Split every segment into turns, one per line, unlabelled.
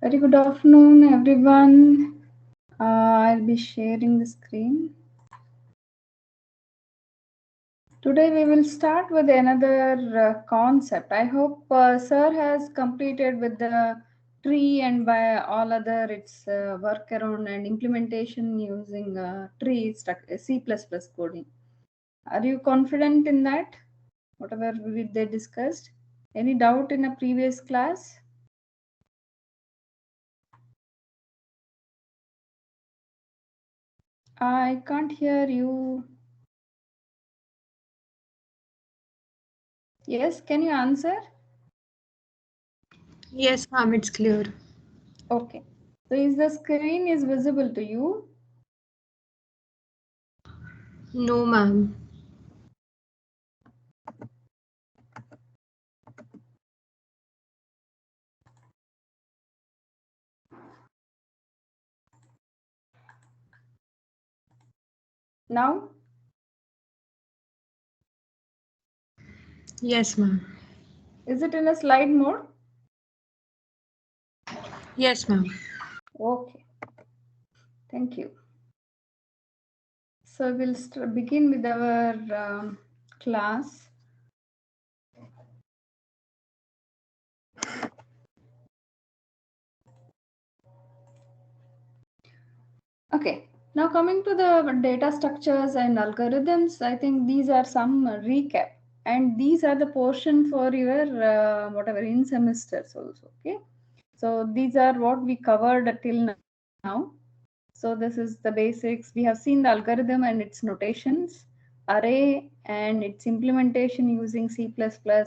Very good afternoon, everyone. I'll be sharing the screen. Today we will start with another concept. I hope Sir has completed with the tree and by all other its workaround and implementation using C++ coding. Are you confident in that? Whatever they discussed? Any doubt in a previous class? I can't hear you. Yes, can you answer?
Yes, ma'am, it's clear.
Okay. So is the screen is visible to you?
No, ma'am.
Now?
Yes, ma'am.
Is it in a slide mode?
Yes, ma'am.
Okay. Thank you. So we'll begin with our class. Okay. Now coming to the data structures and algorithms, I think these are some recap. And these are the portion for your whatever in semesters also. Okay. So these are what we covered till now. So this is the basics. We have seen the algorithm and its notations, array and its implementation using C++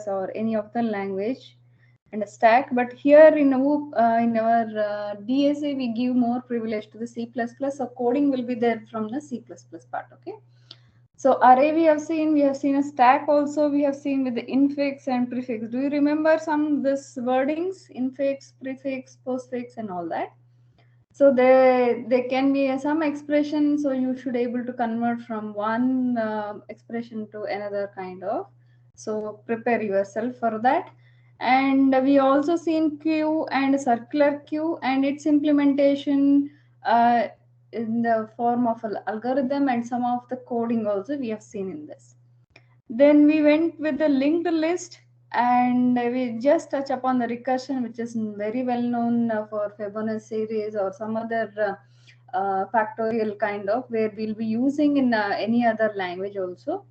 or any of the language, and a stack. But here in our DSA, we give more privilege to the C++. So coding will be there from the C++ part. Okay. So array we have seen a stack also, we have seen with the infix and prefix. Do you remember some this wordings, infix, prefix, postfix and all that? So they can be some expression, so you should able to convert from one expression to another kind of. So prepare yourself for that. And we also seen queue and circular queue and its implementation uh, in the form of an algorithm, and some of the coding also we have seen in this. Then we went with the linked list, and we just touch upon the recursion, which is very well known for Fibonacci series or some other factorial kind of, where we'll be using in any other language also.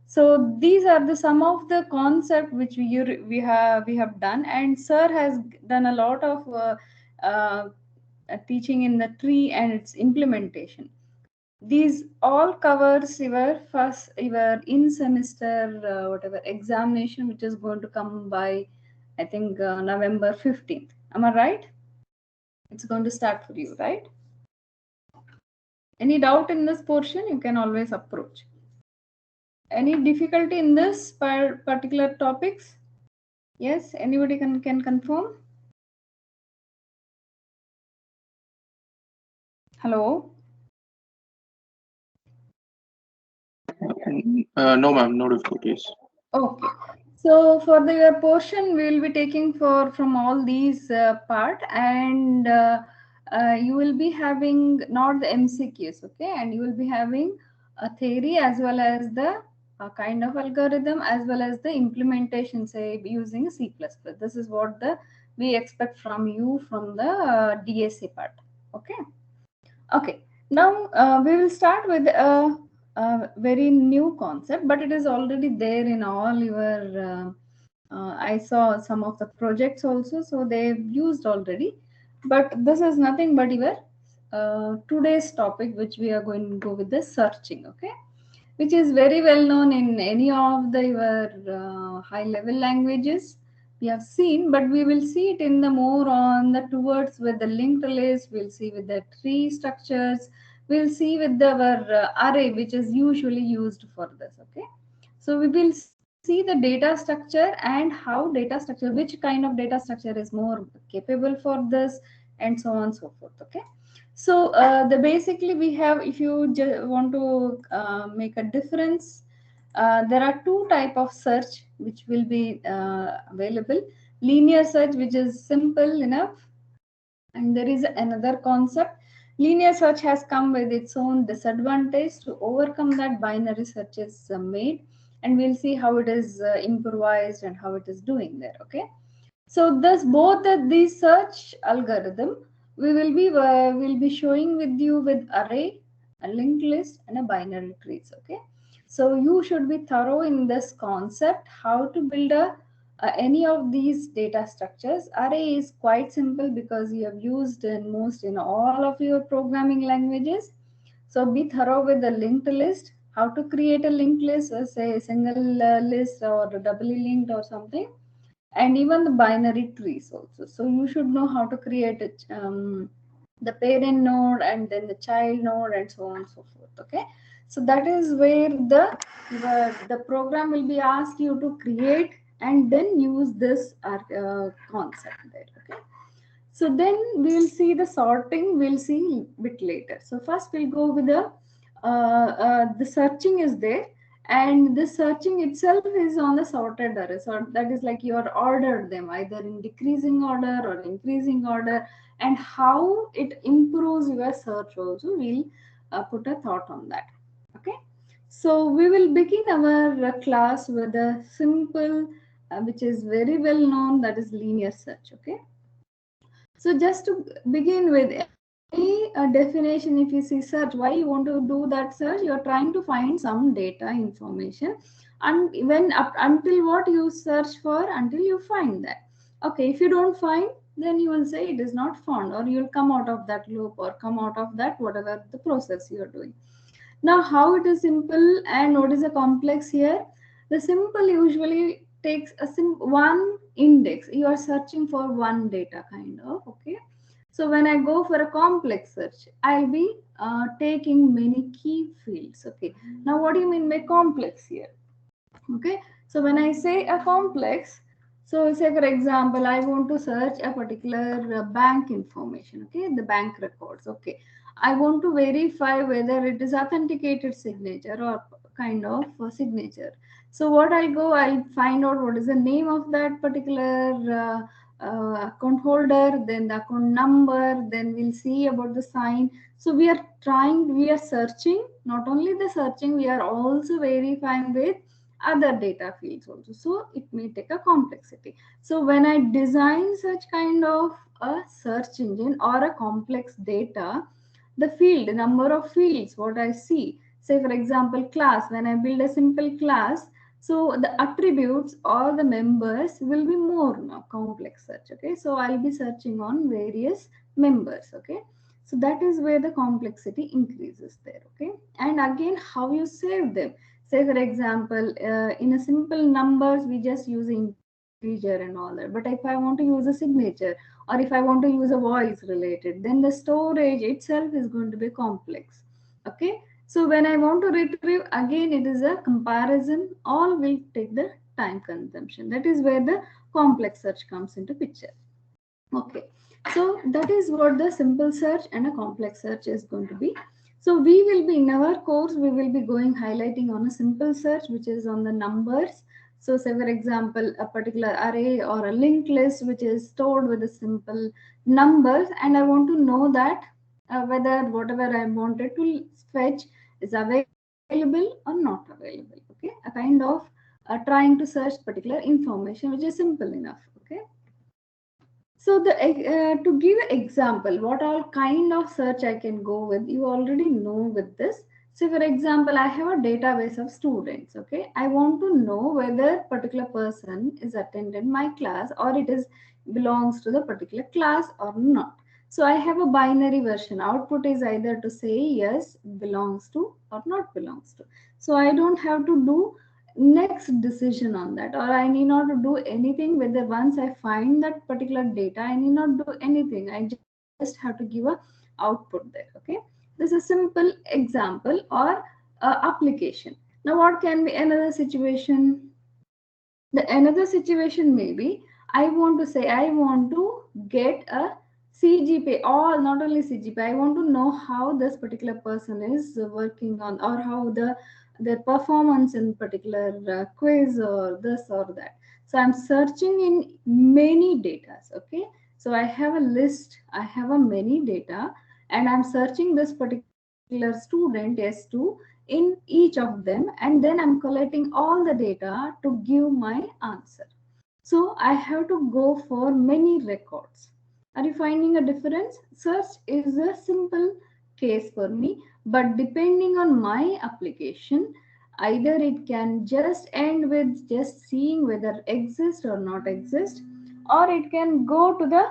So these are the some of the concept which we have done, and Sir has done a lot of teaching in the tree and its implementation. These all covers your in semester whatever examination, which is going to come by, I think, November 15th. Am I right? It's going to start for you, right? Any doubt in this portion, you can always approach. Any difficulty in this particular topics? Yes, anybody can confirm? Hello?
No, ma'am, no difficulties.
Okay. So for the your portion, we will be taking for from all these part, and you will be having not the MCQs, okay, and you will be having a theory as well as the kind of algorithm as well as the implementation, say using C++. This is what the we expect from you from the DSA part. Okay. Okay, now we will start with a very new concept, but it is already there in all your. I saw some of the projects also, so they've used already. But this is nothing but your today's topic, which we are going to go with the searching. Okay, which is very well known in any of the your high level languages we have seen, but we will see it in the more on the towards with the linked list. We'll see with the tree structures. We'll see with our array, which is usually used for this. Okay, so we will see the data structure and how data structure, which kind of data structure is more capable for this, and so on and so forth. Okay, so the basically we have, if you want to make a difference, there are two type of search which will be available. Linear search, which is simple enough, And there is another concept. Linear search has come with its own disadvantage. To overcome that, binary search is made, and we'll see how it is improvised and how it is doing there. Okay. So thus both these search algorithm we will be showing with you with array, a linked list, and a binary trees. Okay. So you should be thorough in this concept, how to build any of these data structures. Array is quite simple because you have used in most in all of your programming languages. So be thorough with the linked list, how to create a linked list, say a single list or doubly linked or something, and even the binary trees also. So you should know how to create it, the parent node and then the child node and so on and so forth. Okay, so that is where the program will be asked you to create and then use this concept there. Okay, so then we'll see the sorting, we'll see a bit later. So first we'll go with the searching is there, and the searching itself is on the sorted array. So that is like you are ordered them either in decreasing order or increasing order, and how it improves your search also. We'll put a thought on that. Okay. So we will begin our class with a simple, which is very well known, that is linear search. Okay. So just to begin with, any definition, if you see search, why you want to do that search? You're trying to find some data information, and when up until what you search for until you find that. Okay, if you don't find, then you will say it is not found, or you'll come out of that loop or come out of that whatever the process you are doing. Now, how it is simple and what is a complex here? The simple usually takes a one index. You are searching for one data kind of. Okay. So when I go for a complex search, I'll be taking many key fields. Okay. Now, what do you mean by complex here? Okay. So when I say a complex, so say for example, I want to search a particular bank information. Okay, the bank records. Okay, I want to verify whether it is authenticated signature or kind of signature. So what I'll go, I'll find out what is the name of that particular account holder, then the account number, then we'll see about the sign. So we are searching, not only the searching, we are also verifying with other data fields also. So it may take a complexity. So when I design such kind of a search engine or a complex data, the field, number of fields, what I see, say for example, class, when I build a simple class, so the attributes or the members will be more now complex search. Okay, so I'll be searching on various members. Okay, so that is where the complexity increases there. Okay, and again, how you save them. Say for example, in a simple numbers, we just use integer and all that. But if I want to use a signature, or if I want to use a voice related, then the storage itself is going to be complex. Okay. So when I want to retrieve, again, it is a comparison. All will take the time consumption. That is where the complex search comes into picture. Okay. So that is what the simple search and a complex search is going to be. So we will be in our course, we will be going highlighting on a simple search, which is on the numbers. So say for example, a particular array or a linked list, which is stored with a simple numbers. And I want to know that whether whatever I wanted to fetch is available or not available. Okay. A kind of trying to search particular information, which is simple enough. Okay. So to give an example, what all kind of search I can go with, you already know with this. So for example, I have a database of students. Okay, I want to know whether particular person is attended my class or it is belongs to the particular class or not. So I have a binary version. Output is either to say yes, belongs to, or not belongs to. So I don't have to do next decision on that, or I need not to do anything. Whether once I find that particular data, I need not do anything. I just have to give a output there. Okay, this is a simple example or application. Now what can be another situation? The another situation may be, I want to say I want to get a CGPA, or not only CGPA, I want to know how this particular person is working on, or how their performance in particular quiz or this or that. So I'm searching in many data. Okay, So I have a list, I have a many data, and I'm searching this particular student S2 in each of them, and then I'm collecting all the data to give my answer. So I have to go for many records. Are you finding a difference? Search is a simple case for me, but depending on my application, either it can just end with just seeing whether exist or not exist, or it can go to the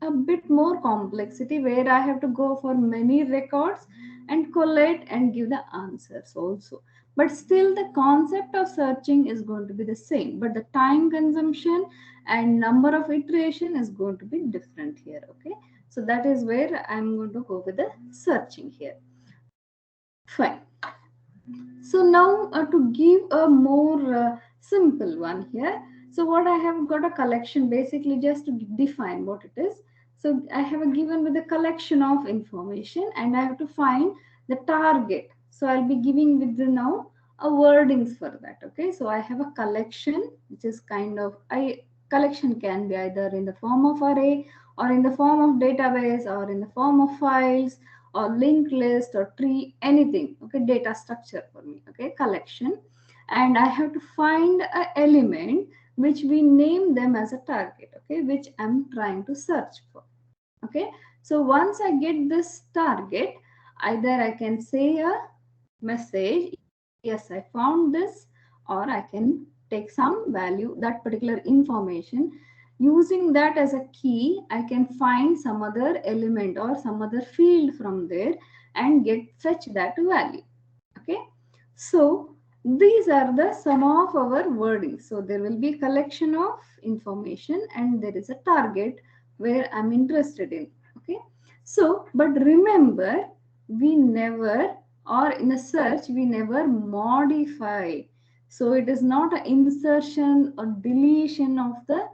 a bit more complexity where I have to go for many records and collate and give the answers also. But still the concept of searching is going to be the same, but the time consumption and number of iteration is going to be different here. Okay, so that is where I'm going to go with the searching here. Fine. So now to give a more simple one here. So what I have got a collection, basically just to define what it is. So I have a given with a collection of information and I have to find the target. So I'll be giving with the now a wordings for that. Okay. So I have a collection, which is kind of, collection can be either in the form of array or in the form of database or in the form of files or linked list or tree, anything. Okay, data structure for me. Okay, collection, and I have to find an element which we name them as a target. Okay, which I'm trying to search for. Okay, so once I get this target, either I can say a message, yes, I found this, or I can take some value, that particular information. Using that as a key, I can find some other element or some other field from there and get fetch that value. Okay, so these are the sum of our wordings. So there will be collection of information and there is a target where I'm interested in. Okay, so but remember, we never, or in a search we never modify. So it is not an insertion or deletion of the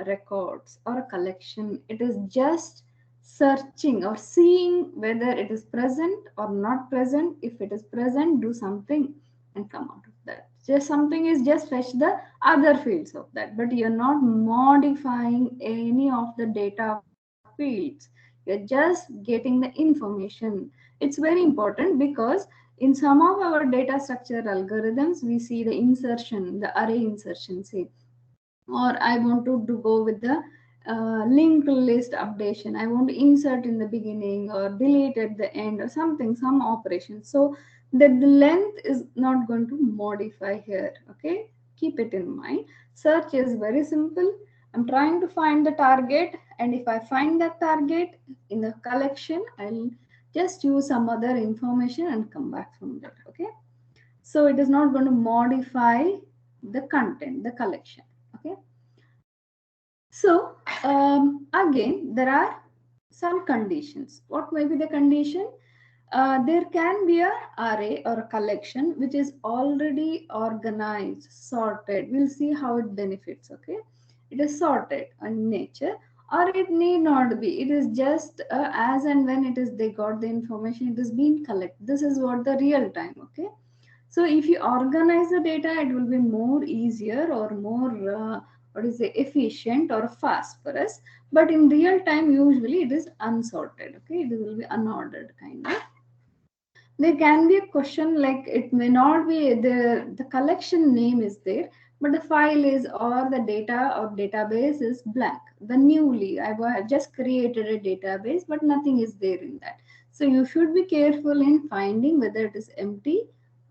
records or a collection. It is just searching or seeing whether it is present or not present. If it is present, do something and come out of that. Just something is just fetch the other fields of that, but you're not modifying any of the data fields. You're just getting the information. It's very important because in some of our data structure algorithms, we see the insertion, the array insertion, say, or I want to go with the linked list updation. I want to insert in the beginning or delete at the end or something, some operation. So that the length is not going to modify here. Okay, keep it in mind. Search is very simple. I'm trying to find the target, and if I find that target in the collection, I'll just use some other information and come back from that. Okay, so it is not going to modify the content, the collection. Okay, so again, there are some conditions. What may be the condition? There can be a array or a collection which is already organized, sorted. We'll see how it benefits. Okay, it is sorted in nature, or it need not be. It is just as and when it is they got the information, it is being collected. This is what the real time. Okay, so if you organize the data, it will be more easier or more what is it, efficient or fast for us. But in real time, usually it is unsorted. Okay, it will be unordered kind of. There can be a question like it may not be the collection name is there, but the file is or the data or database is blank. The newly I have just created a database, but nothing is there in that. So you should be careful in finding whether it is empty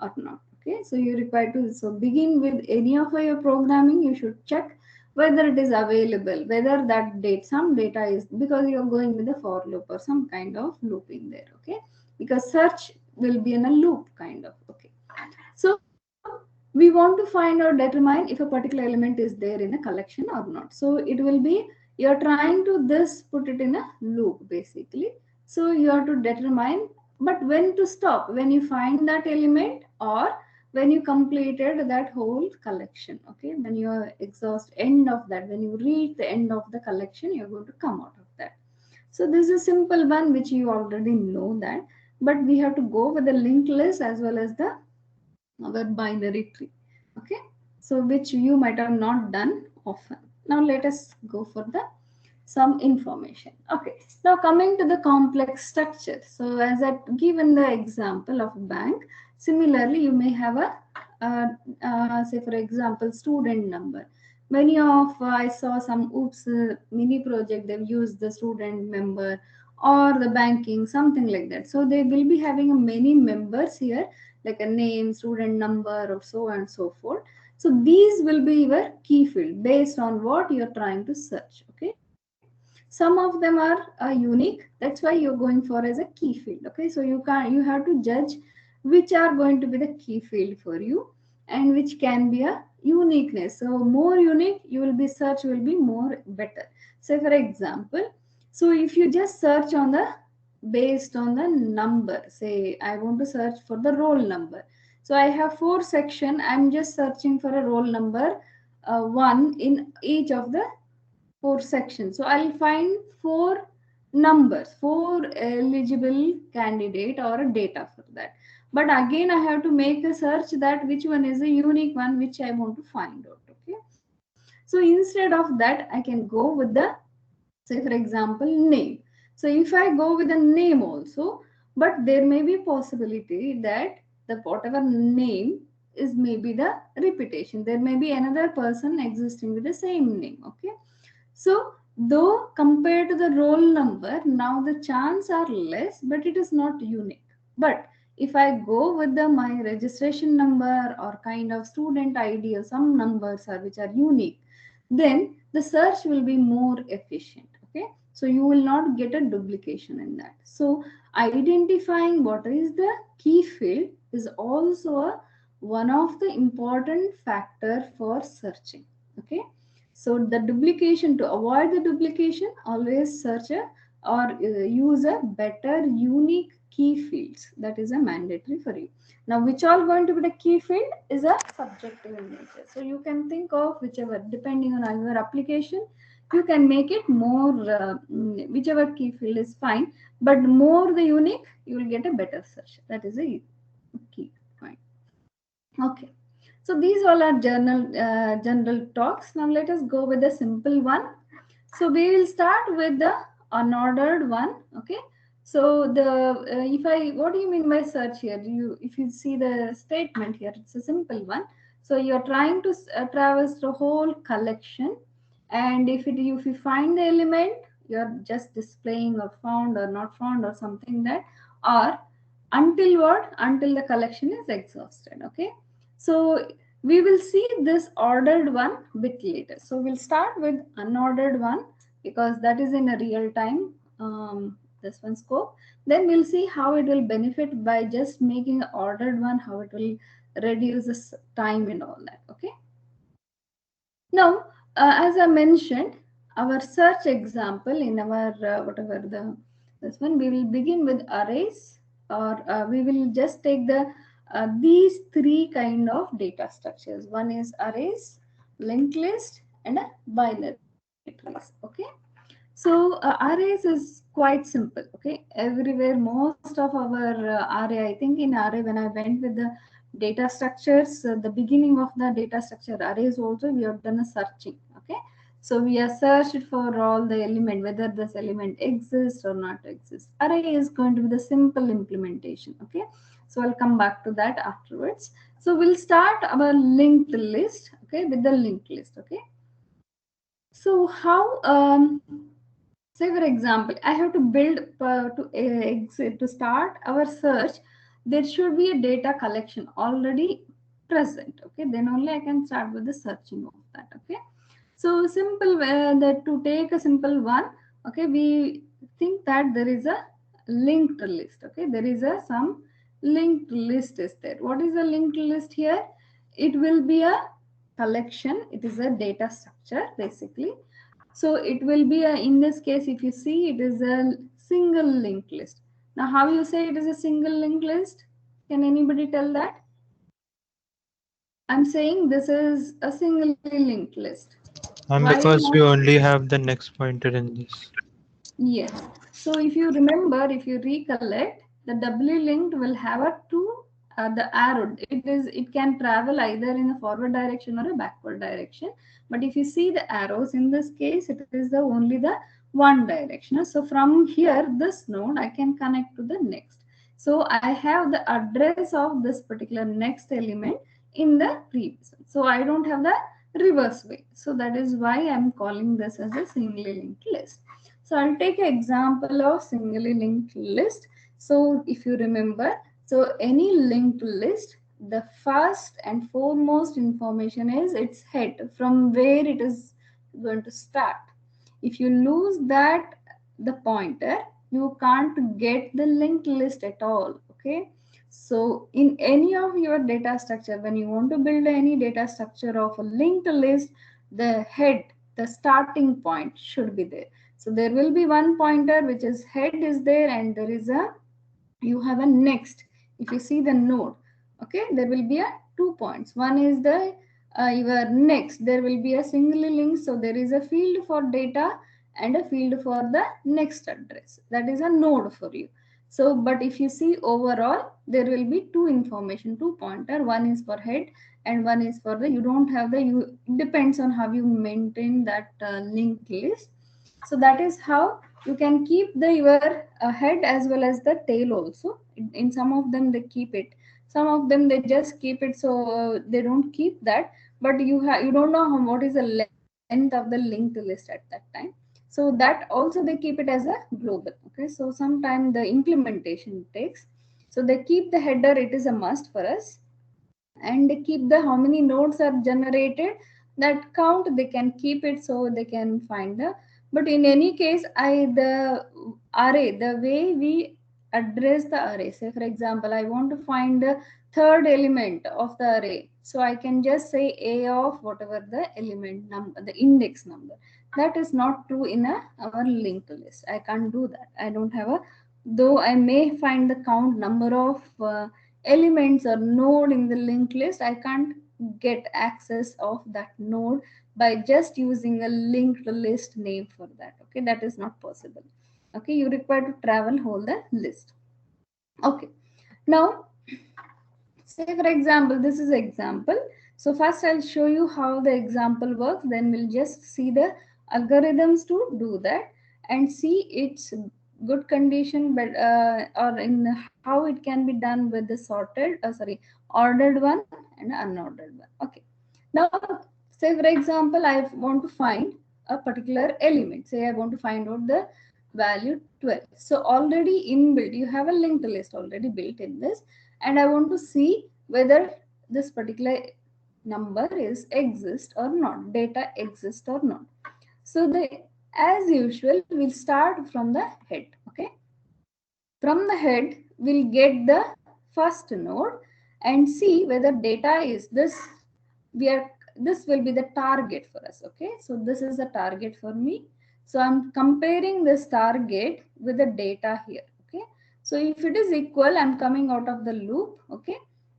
or not. Okay, so you require to begin with any of your programming. You should check whether it is available, whether that date some data is, because you are going with a for loop or some kind of loop in there. Okay, because search will be in a loop kind of. Okay, so we want to find or determine if a particular element is there in a collection or not. So it will be, you're trying to this put it in a loop basically. So you have to determine, but when to stop, when you find that element or when you completed that whole collection. Okay, when you are exhaust end of that, when you reach the end of the collection, you're going to come out of that. So this is a simple one which you already know that, but we have to go with the linked list as well as the our binary tree. Okay, so which you might have not done often. Now let us go for the some information. Okay, now coming to the complex structure. So as I given the example of bank, similarly you may have a say for example student number. Many of I saw some oops mini project, they've used the student member or the banking, something like that. So they will be having a many members here, like a name, student number, or so on and so forth. So these will be your key field based on what you're trying to search. Okay, some of them are unique, that's why you're going for as a key field. Okay, so you have to judge which are going to be the key field for you and which can be a uniqueness. So more unique you will be, search will be more better. So for example, so if you just search on the based on the number, say I want to search for the roll number. So I have 4 section, I'm just searching for a roll number 1 in each of the 4 sections. So I'll find 4 numbers, 4 eligible candidate or a data for that. But again, I have to make a search that which one is a unique one which I want to find out. Okay. So instead of that, I can go with the, say for example, name. So if I go with a name also, but there may be possibility that the whatever name is maybe the repetition. There may be another person existing with the same name. Okay. So, though compared to the roll number, now the chance are less, but it is not unique. But if I go with the my registration number or kind of student ID or some numbers are which are unique, then the search will be more efficient. Okay, so you will not get a duplication in that. So identifying what is the key field is also one of the important factor for searching. Okay, so the duplication, to avoid the duplication, always search a or use a better unique key fields. That is a mandatory for you. Now, which are going to be the key field is a subjective in nature. So you can think of whichever, depending on your application, you can make it more, whichever key field is fine, but more the unique, you will get a better search. That is a key point. Okay. So these all are general talks. Now let us go with the simple one. So we will start with the unordered one. Okay. So the if I, what do you mean by search here? If you see the statement here, it's a simple one. So you're trying to traverse the whole collection, and if you find the element, you're just displaying or found or not found or something that, or until what? Until the collection is exhausted. Okay. So we will see this ordered one bit later. So we'll start with unordered one because that is in a real time, this one scope. Then we'll see how it will benefit by just making an ordered one, how it will reduce the time and all that. Okay. Now, as I mentioned, our search example in our whatever this one, we will begin with arrays, or we will just take the these 3 kind of data structures. One is arrays, linked list, and a binary trees. Okay. So arrays is quite simple. Okay, everywhere most of our array, I think in array when I went with the data structures, the beginning of the data structure arrays also we have done a searching. Okay, so we have searched for all the element, whether this element exists or not exists. Array is going to be the simple implementation. Okay, so I'll come back to that afterwards. So we'll start our linked list. Okay, with the linked list. Okay, so how say for example, I have to build to start our search. There should be a data collection already present. Okay, then only I can start with the searching of that. Okay, so simple that to take a simple one. Okay, we think that there is a linked list. Okay, there is a some linked list is there. What is a linked list here? It will be a collection. It is a data structure basically. So it will be in this case, if you see, it is a single linked list. Now, how you say it is a single linked list? Can anybody tell that? I'm saying this is a singly linked list.
Because we only have the next pointer in this.
Yes. So if you remember, if you recollect, the doubly linked will have a 2 the arrow, it can travel either in a forward direction or a backward direction. But if you see the arrows, in this case, it is the only the one direction. So from here, this node, I can connect to the next. So I have the address of this particular next element in the previous one. So I don't have the reverse way. So that is why I'm calling this as a singly linked list. So I'll take an example of singly linked list. So if you remember, so any linked list, the first and foremost information is its head, from where it is going to start. If you lose that, the pointer, you can't get the linked list at all. Okay. So in any of your data structure, when you want to build any data structure of a linked list, the head, the starting point should be there. So there will be one pointer which is head is there, and there is a, you have a next. If you see the node, okay, there will be a 2 points. One is the your next, there will be a singly linked, so there is a field for data and a field for the next address. That is a node for you. So but if you see overall, there will be two information, two pointer, one is for head and one is for the, you don't have the, you, it depends on how you maintain that linked list. So that is how you can keep the your head as well as the tail also. In some of them they keep it, some of them they just keep it, so they don't keep that. But you don't know what is the length of the linked list at that time. So that also they keep it as a global. Okay, so sometimes the implementation takes, so they keep the header, it is a must for us, and they keep the how many nodes are generated, that count they can keep it, so they can find the. But in any case, the array, the way we address the array, say for example, I want to find the third element of the array, so I can just say a of whatever the element number, the index number. That is not true in our linked list. I can't do that. I don't have a, though I may find the count number of elements or node in the linked list, I can't get access of that node by just using a linked list name for that. Okay, that is not possible. Okay, you require to travel whole the list. Okay, now say for example, this is example. So first I'll show you how the example works, then we'll just see the algorithms to do that and see its good condition, but or in how it can be done with the sorted ordered one and unordered one. Okay, now say for example, I want to find a particular element. Say I want to find out the value 12. So already inbuilt, you have a linked list already built in this, and I want to see whether this particular number is exist or not, data exist or not. So as usual, we'll start from the head. Okay, from the head we'll get the first node and see whether data is this. This will be the target for us. Okay, so this is the target for me. So I'm comparing this target with the data here. Okay, so if it is equal, I'm coming out of the loop. Okay,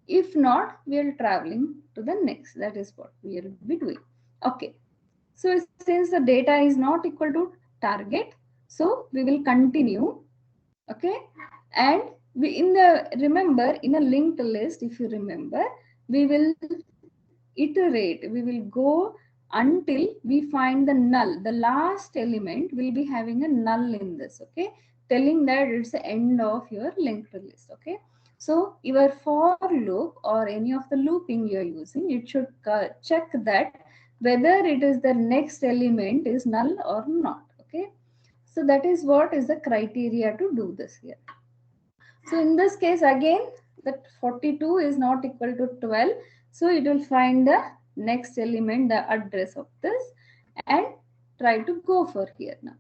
if not, we are traveling to the next. That is what we will be doing. Okay, so since the data is not equal to target, so we will continue. Okay, and we remember in a linked list, if you remember, we will iterate, we will go until we find the null. The last element will be having a null in this. Okay, telling that it's the end of your linked list. Okay, so your for loop or any of the looping you're using, it should check that whether it is the next element is null or not. Okay, so that is what is the criteria to do this here. So in this case, again, that 42 is not equal to 12. So it will find the next element, the address of this, and try to go for here now.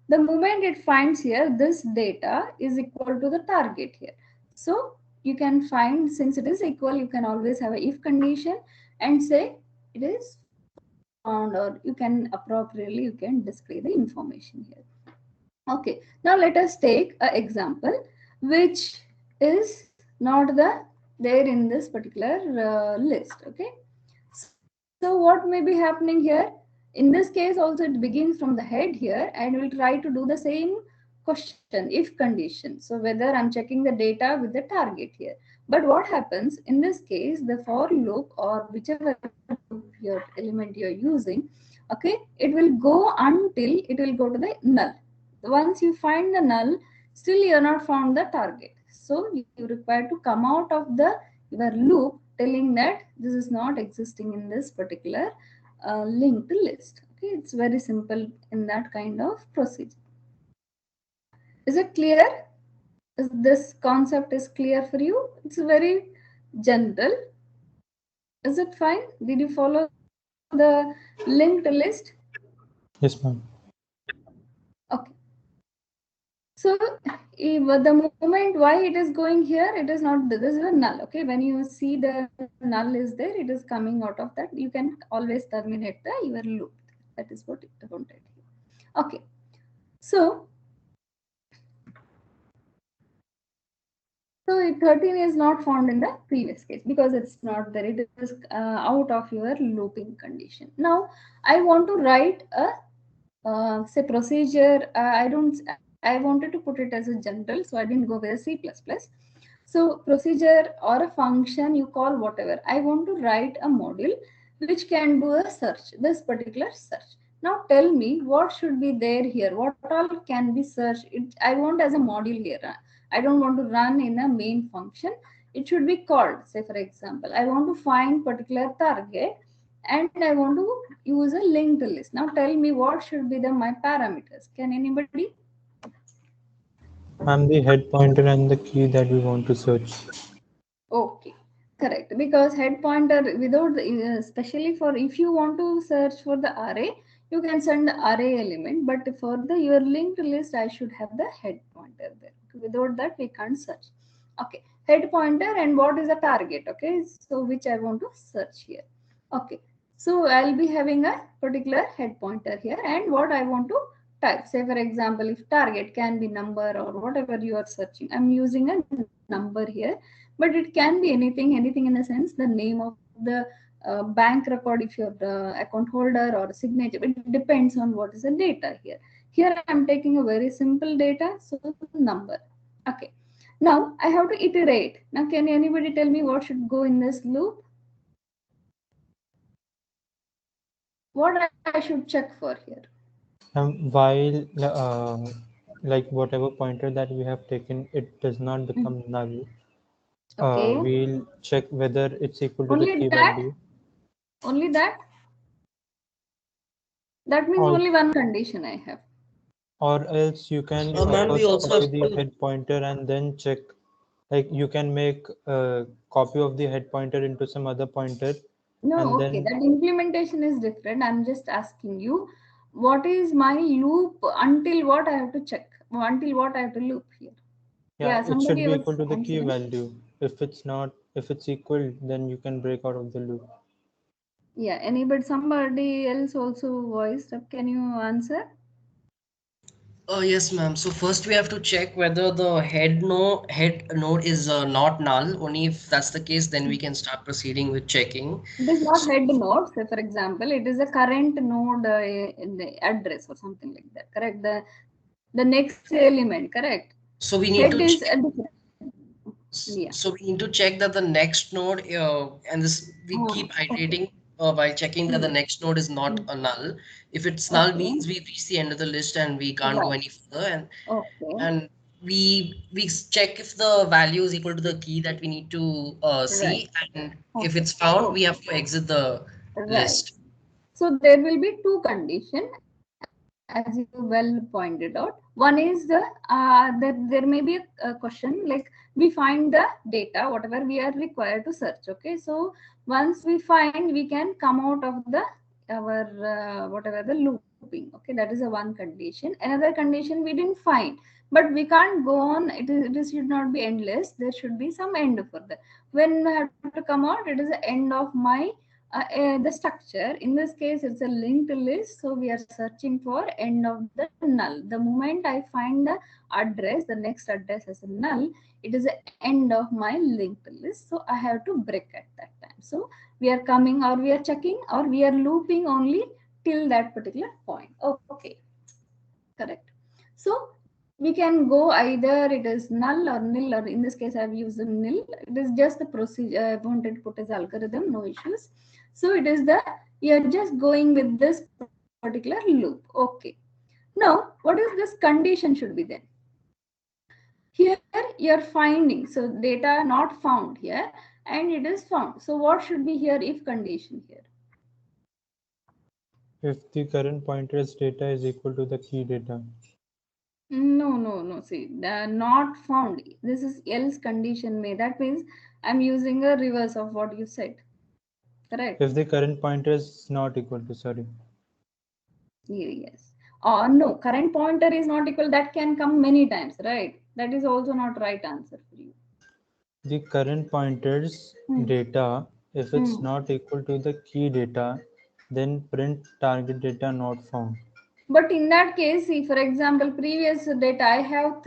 The moment it finds here, this data is equal to the target here. So you can find, since it is equal, you can always have a if condition and say it is found, or you can appropriately, you can display the information here. Okay, now let us take an example which is not there in this particular list. Okay, so what may be happening here? In this case also, it begins from the head here, and we'll try to do the same question, if condition. So whether I'm checking the data with the target here. But what happens in this case, the for loop or whichever your element you're using, okay, it will go until it will go to the null. Once you find the null, still you are not found the target. So you require to come out of the your loop telling that this is not existing in this particular linked list. Okay, it's very simple in that kind of procedure. Is it clear? Is this concept is clear for you? It's very general. Is it fine? Did you follow the linked list?
Yes, ma'am.
Okay. So if the moment why it is going here, it is not, this is a null. Okay, when you see the null is there, it is coming out of that. You can always terminate the your loop. That is what I wanted here. Okay. So 13 is not found in the previous case because it's not there. It is out of your looping condition. Now I want to write a say procedure. I wanted to put it as a general, so I didn't go with a C++. So procedure or a function, you call whatever. I want to write a module which can do a search, this particular search. Now tell me what should be there here. What all can be searched? I want as a module here. I don't want to run in a main function. It should be called. Say for example, I want to find particular target and I want to use a linked list. Now tell me what should be my parameters. Can anybody?
Ma'am, the head pointer and the key that we want to search.
Okay, correct. Because head pointer without especially for if you want to search for the array, you can send the array element. But for the your linked list, I should have the head pointer there. Without that, we can't search. Okay, head pointer and what is the target? Okay, so which I want to search here. Okay, so I'll be having a particular head pointer here and what I want to type. Say for example, if target can be number or whatever you are searching, I'm using a number here, but it can be anything in the sense the name of the bank record if you're the account holder or signature. It depends on what is the data here. Here I'm taking a very simple data, so number. Okay, now I have to iterate. Now can anybody tell me what should go in this loop? What I should check for here?
While like whatever pointer that we have taken, it does not become null.
Okay,
We'll check whether it's equal to the
only
key
that,
value.
only that. That means
Or,
only one condition I have.
or else you can
Ma'am, we
first
also
copy
have
the
to.
head pointer and then check. Like you can make a copy of the head pointer into some other pointer,
No,
and
okay,
then
that implementation is different. I'm just asking you, what is my loop until what I have to check, until what I have to loop here.
yeah,
Yeah,
it should
somebody
be
was
equal to the key
answering.
value. If it's equal, then you can break out of the loop.
Yeah, somebody else also voiced up. Can you answer?
Yes, ma'am. So first we have to check whether the head node is not null. Only if that's the case, then we can start proceeding with checking.
It is not
So,
head node. Say for example, it is a current node in the address or something like that. Correct. The next element. Correct.
so we need
Head
to
is
check.
a different. Yeah.
So we need to check that the next node, and this we
Ah,
keep
okay.
iterating while checking that the
Hmm.
next node is not
Hmm.
a null. If it's null,
Okay.
means we've reached the end of the list and we can't go
Right.
any further.
Okay.
And we check if the value is equal to the key that we need to
Right.
see, and if
Okay.
it's found, we
Okay.
have to exit the
Right.
list.
So there will be two conditions, as you well pointed out. One is that there may be a question like we find the data, whatever we are required to search. Okay, so once we find, we can come out of the our whatever the looping. Okay, that is a one condition. Another condition, we didn't find, but we can't go on. It should not be endless. There should be some end for that. When I have to come out, it is the end of my the structure. In this case, it's a linked list, so we are searching for end of the null. The moment I find the address, the next address as a null, it is the end of my linked list, so I have to break at that time. So we are coming, or we are checking, or we are looping only till that particular point. Okay, correct. So we can go either it is null or nil, or in this case I've used the nil. It is just the procedure I wanted to put as algorithm, no issues. So it is the, you're just going with this particular loop. Okay. Now, what is this condition should be then? Here you're finding, so data not found here, and it is found. So what should be here if condition here?
If the current pointer's data is equal to the key data.
No. See, not found. This is else condition may. That means I'm using a reverse of what you said. Correct?
If the current pointer is not equal to, sorry.
Yes. Or no, current pointer is not equal. That can come many times, right? That is also not right answer for you.
The current pointer's data, if it's not equal to the key data, then print target data not found.
But in that case, see, for example, previous data, I have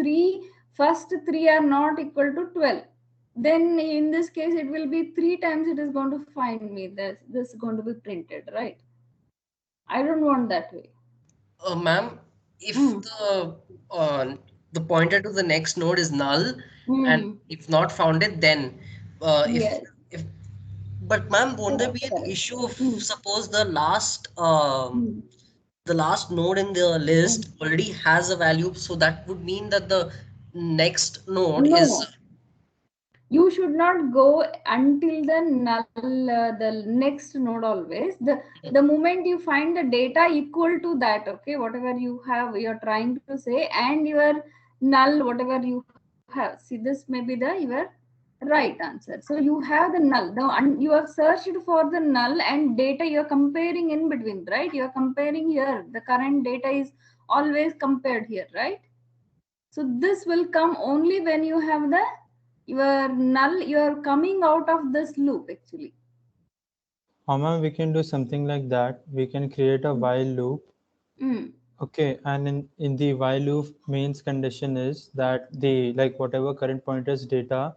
first three are not equal to 12. Then in this case, it will be 3 times it is going to find me. This is going to be printed, right? I don't want that way.
Ma'am, if the pointer to the next node is null and if not founded, then
Yes.
if but ma'am, won't there be an issue if suppose the last node in the list already has a value, so that would mean that the next node is.
You should not go until the null, the next node always. The moment you find the data equal to that, okay, whatever you have, you're trying to say, and your null, whatever you have. See, this may be your right answer. So you have the null. You have searched for the null and data you're comparing in between, right? You're comparing here. The current data is always compared here, right? So this will come only when you have your null, you are coming out of this loop actually.
Ma'am, we can do something like that. We can create a while loop. Okay, and in the while loop, mains condition is that the whatever current pointer's data,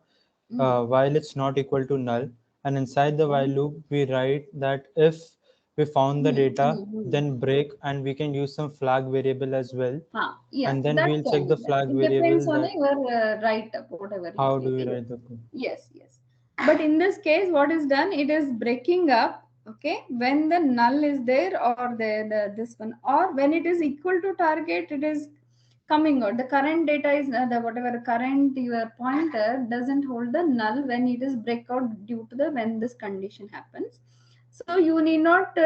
while it's not equal to null, and inside the while loop we write that if we found the data, then break, and we can use some flag variable as well.
Yeah,
and then we'll check the flag variable.
Depends on your write-up, whatever.
How do we write the code?
Yes. But in this case, what is done? It is breaking up. Okay, when the null is there, or this one, or when it is equal to target, it is coming out. The current data is the whatever current your pointer doesn't hold the null when it is break out due to the when this condition happens. So you need not.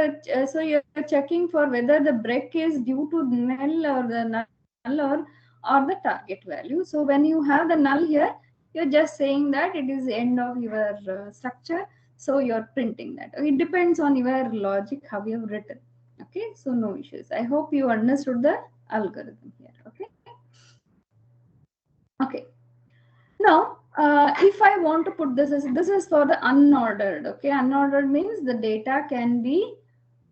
So you're checking for whether the break is due to null or the null or the target value. So when you have the null here, you're just saying that it is the end of your structure. So you're printing that. It depends on your logic how you have written. Okay, so no issues. I hope you understood the algorithm here. Okay. Now, if I want to put this is for the unordered. Okay, unordered means the data can be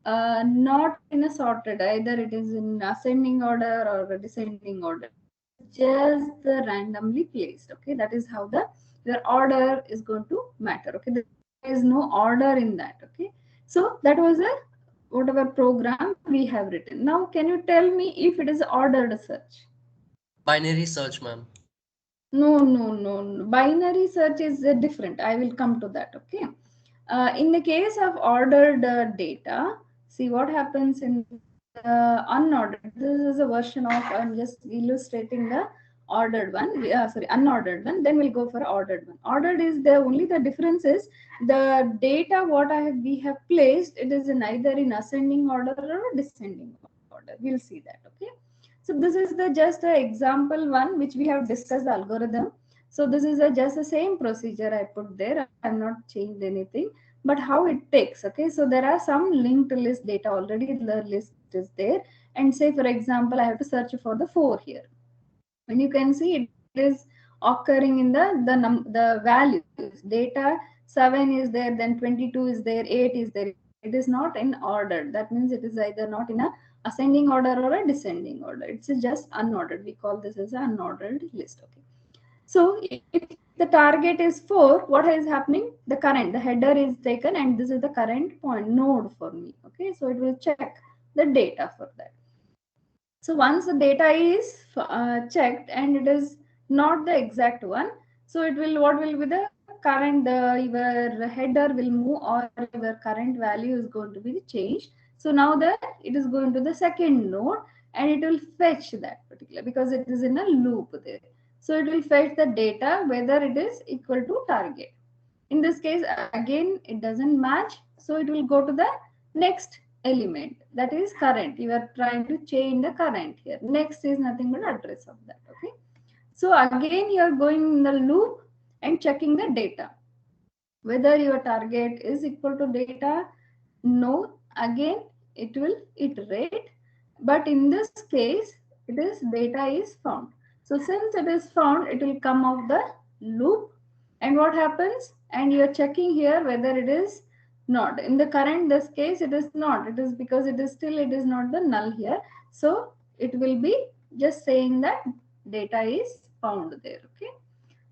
not in a sorted, either it is in ascending order or a descending order, just randomly placed. Okay, that is how your order is going to matter. Okay, there is no order in that. Okay, so that was a whatever program we have written. Now, can you tell me if it is ordered search?
Binary search, ma'am.
No. Binary search is different. I will come to that. Okay. In the case of ordered data, see what happens in unordered. This is a version of, I'm just illustrating the ordered one. Sorry, unordered one. Then we'll go for ordered one. Ordered is only the difference is the data what we have placed. It is in either in ascending order or descending order. We'll see that. Okay. So this is just an example one which we have discussed the algorithm. So this is just the same procedure I put there. I have not changed anything, but how it takes. Okay, so there are some linked list data already. The list is there, and say for example, I have to search for the 4 here, and you can see it is occurring in the values. Data 7 is there, then 22 is there, 8 is there. It is not in order. That means it is either not in a ascending order or a descending order. It's just unordered. We call this as an unordered list. Okay. So if the target is 4, what is happening? The header is taken, and this is the current point node for me. Okay. So it will check the data for that. So once the data is checked and it is not the exact one, so it will, what will be the current, your header will move, or your current value is going to be changed. So now that it is going to the second node and it will fetch that particular, because it is in a loop there. So it will fetch the data whether it is equal to target. In this case, again, it doesn't match. So it will go to the next element, that is current. You are trying to change the current here. Next is nothing but address of that. Okay. So again, you are going in the loop and checking the data. Whether your target is equal to data, no, again, it will iterate. But in this case, it is data is found. So since it is found, it will come out the loop. And what happens? And you are checking here whether it is not. In the current, this case, it is not. It is because it is still, it is not the null here. So it will be just saying that data is found there. Okay.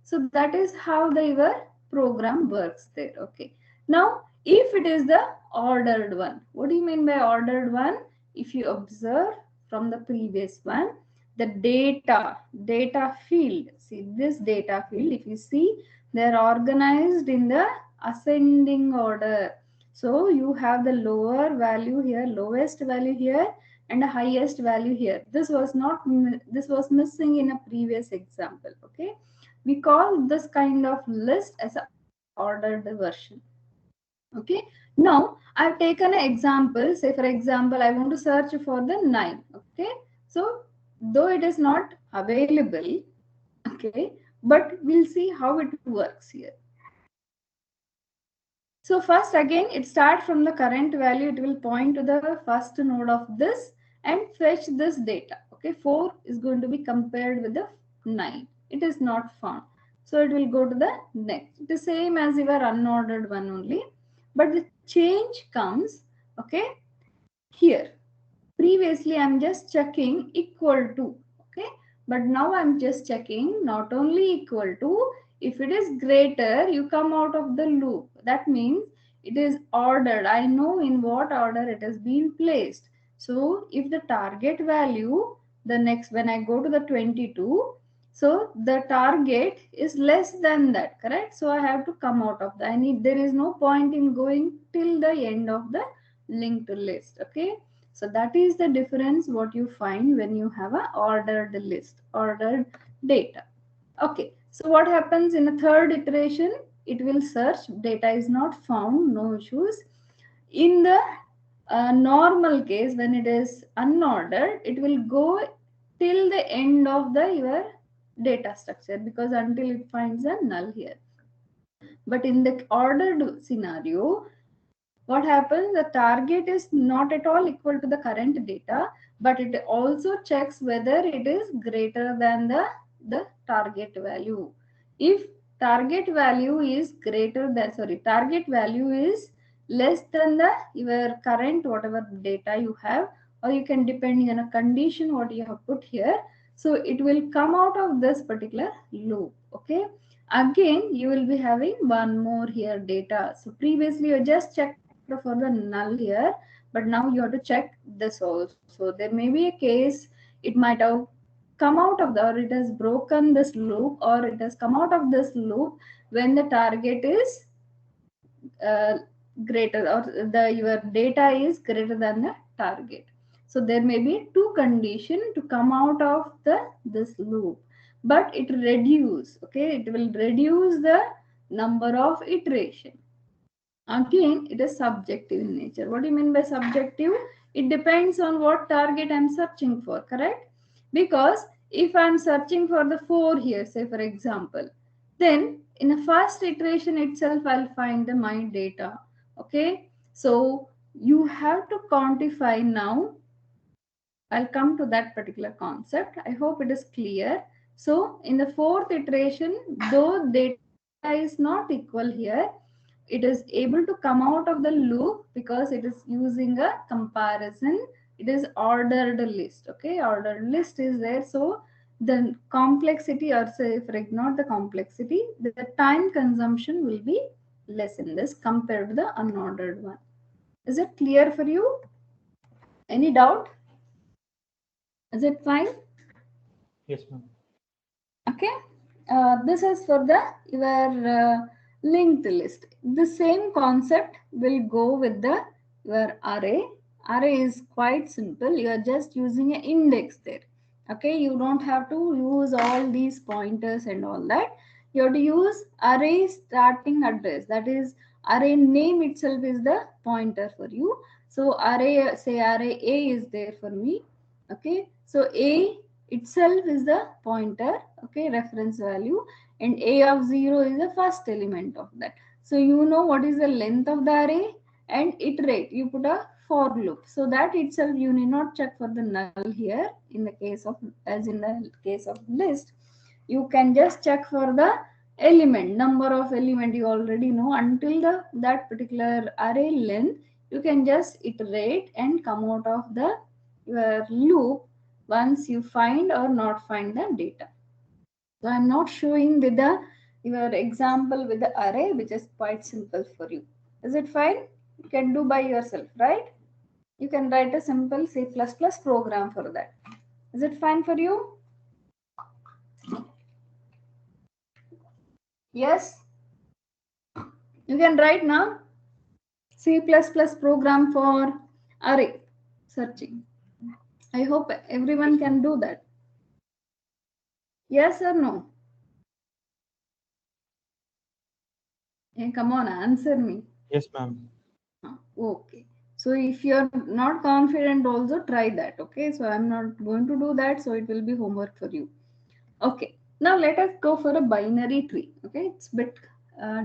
So that is how the your program works there. Okay. Now, if it is the ordered one, what do you mean by ordered one? If you observe from the previous one, the data field, see this data field, if you see, they're organized in the ascending order. So you have the lower value here, lowest value here, and the highest value here. This was not, this was missing in a previous example. Okay. We call this kind of list as a ordered version. Okay. Now I've taken an example. Say for example, I want to search for the 9. Okay. So though it is not available, okay, but we'll see how it works here. So first, again, it starts from the current value. It will point to the first node of this and fetch this data. Okay, 4 is going to be compared with the 9. It is not found. So it will go to the next. The same as your unordered one only. But the change comes, okay, here. Previously, I'm just checking equal to, okay. But now I'm just checking not only equal to, if it is greater, you come out of the loop. That means it is ordered. I know in what order it has been placed. So if the target value, the next, when I go to the 22, so the target is less than that, correct? So I have to come out of that. There is no point in going till the end of the linked list, okay? So that is the difference what you find when you have a ordered list, ordered data. Okay, so what happens in a third iteration? It will search, data is not found, no issues. In the normal case, when it is unordered, it will go till the end of the your data structure, because until it finds a null here. But in the ordered scenario, what happens? The target is not at all equal to the current data, but it also checks whether it is greater than the target value. If target value is greater than, sorry, target value is less than the your current whatever data you have, or you can depending on a condition what you have put here, so it will come out of this particular loop. Okay. Again, you will be having one more here data. So previously you just checked for the null here, but now you have to check this also. There may be a case it might have come out of the, or it has broken this loop, or it has come out of this loop when the target is greater, or the your data is greater than the target. So there may be two conditions to come out of this loop, but it reduce, okay, it will reduce the number of iteration. Again, it is subjective in nature. What do you mean by subjective? It depends on what target I'm searching for, correct? Because if I'm searching for the 4 here, say for example, then in the first iteration itself, I'll find the my data. Okay. So you have to quantify now. I'll come to that particular concept. I hope it is clear. So in the fourth iteration, though data is not equal here, it is able to come out of the loop because it is using a comparison. It is ordered list. Okay, ordered list is there. So the complexity, or say for not the complexity, the time consumption will be less in this compared to the unordered one. Is it clear for you? Any doubt? Is it fine?
Yes, ma'am.
Okay. This is for the your linked list. The same concept will go with the your array. Array is quite simple. You are just using an index there. Okay, you don't have to use all these pointers and all that. You have to use array starting address. That is, array name itself is the pointer for you. So array, say array A is there for me. Okay, so A itself is the pointer, okay, reference value, and a of 0 is the first element of that. So you know what is the length of the array, and iterate, you put a for loop, so that itself you need not check for the null here. In the case of, as in the case of list, you can just check for the element, number of element you already know. Until the that particular array length, you can just iterate and come out of the your loop once you find or not find the data. So I'm not showing with the your example with the array, which is quite simple for you. Is it fine? You can do by yourself, right? You can write a simple C++ program for that. Is it fine for you? Yes? You can write now C++ program for array searching. I hope everyone can do that. Yes or no? Hey, come on, answer me.
Yes, ma'am.
Okay. So if you're not confident, also try that. Okay. So I'm not going to do that. So it will be homework for you. Okay. Now let us go for a binary tree. Okay. It's a bit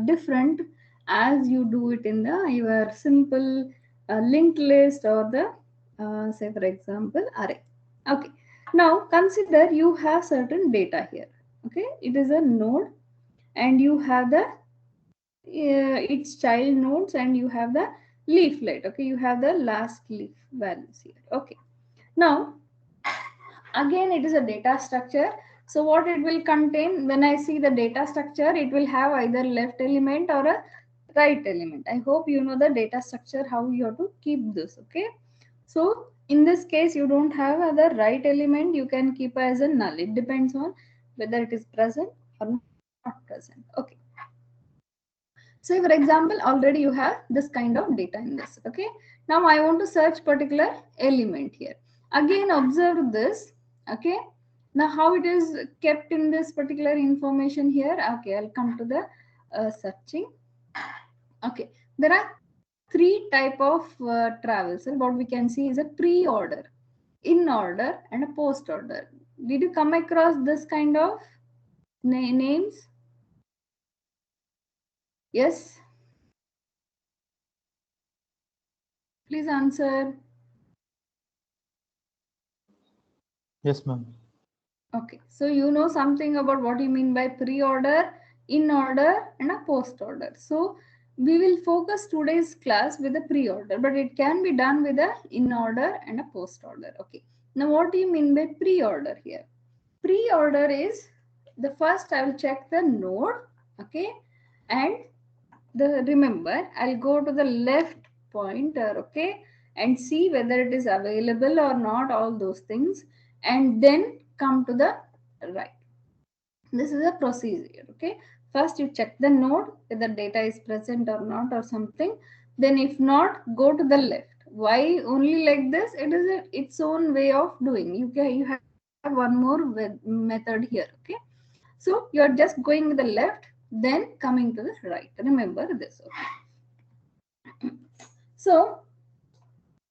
different as you do it in the your simple linked list or the say for example array. Okay. Now consider you have certain data here. Okay. It is a node and you have the its child nodes and you have the leaflet. Okay, you have the last leaf values here. Okay, now again it is a data structure. So what it will contain, when I see the data structure, it will have either left element or a right element. I hope you know the data structure, how you have to keep this. Okay, so in this case you don't have the right element, you can keep as a null. It depends on whether it is present or not present. Okay, so for example, already you have this kind of data in this. Okay. Now I want to search particular element here. Again, observe this. Okay. Now how it is kept in this particular information here. Okay. I'll come to the searching. Okay. There are three type of travels. And what we can see is a pre-order, in order, and a post order. Did you come across this kind of names? Yes. Please answer.
Yes, ma'am.
Okay, so you know something about what you mean by pre-order, in order, and a post-order. So we will focus today's class with a pre-order, but it can be done with a in order and a post-order. Okay. Now what do you mean by pre-order here? Pre-order is the first I will check the node, okay, and the remember I'll go to the left pointer, okay, and see whether it is available or not, all those things, and then come to the right. This is a procedure. Okay, first you check the node whether data is present or not or something, then if not, go to the left. Why only like this? It is its own way of doing. You have one more method here. Okay, so you are just going with the left, then coming to the right. Remember this. Okay, so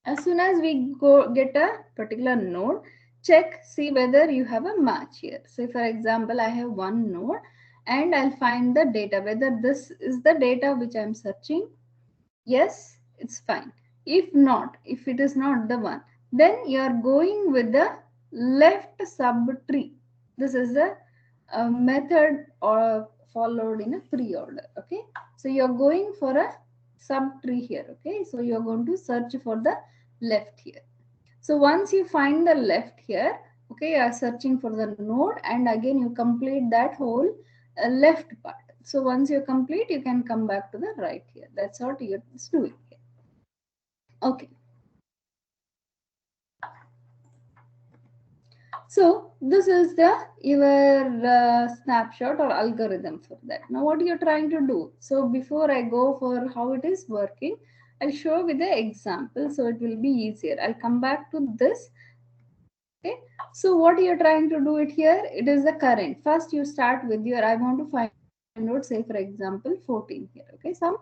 as soon as we go get a particular node, check, see whether you have a match here. So for example, I have one node and I'll find the data, whether this is the data which I'm searching. Yes, it's fine. If not, if it is not the one, then you are going with the left subtree. This is the method or followed in a pre-order. Okay, so you're going for a subtree here. Okay, so you're going to search for the left here. So once you find the left here, okay, you are searching for the node, and again you complete that whole left part. So once you complete, you can come back to the right here. That's what you're doing here. Okay. So this is the your snapshot or algorithm for that. Now what you're trying to do. So before I go for how it is working, I'll show with the example so it will be easier. I'll come back to this. Okay. So what you're trying to do it here, it is the current. First you start with your, I want to find out, say for example, 14 here. Okay. Some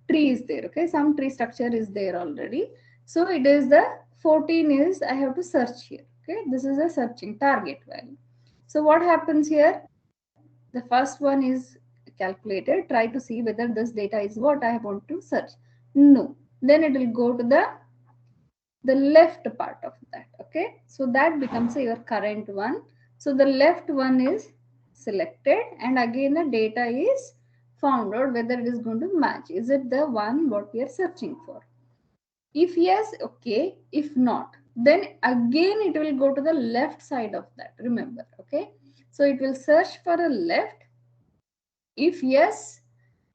tree is there. Okay. Some tree structure is there already. So it is the 14 is, I have to search here. Okay. This is a searching target value. So what happens here? The first one is calculated. Try to see whether this data is what I want to search. No. Then it will go to the left part of that. Okay, so that becomes your current one. So the left one is selected, and again the data is found out whether it is going to match. Is it the one what we are searching for? If yes, okay. If not, then again it will go to the left side of that. Remember, okay, so it will search for a left. If yes,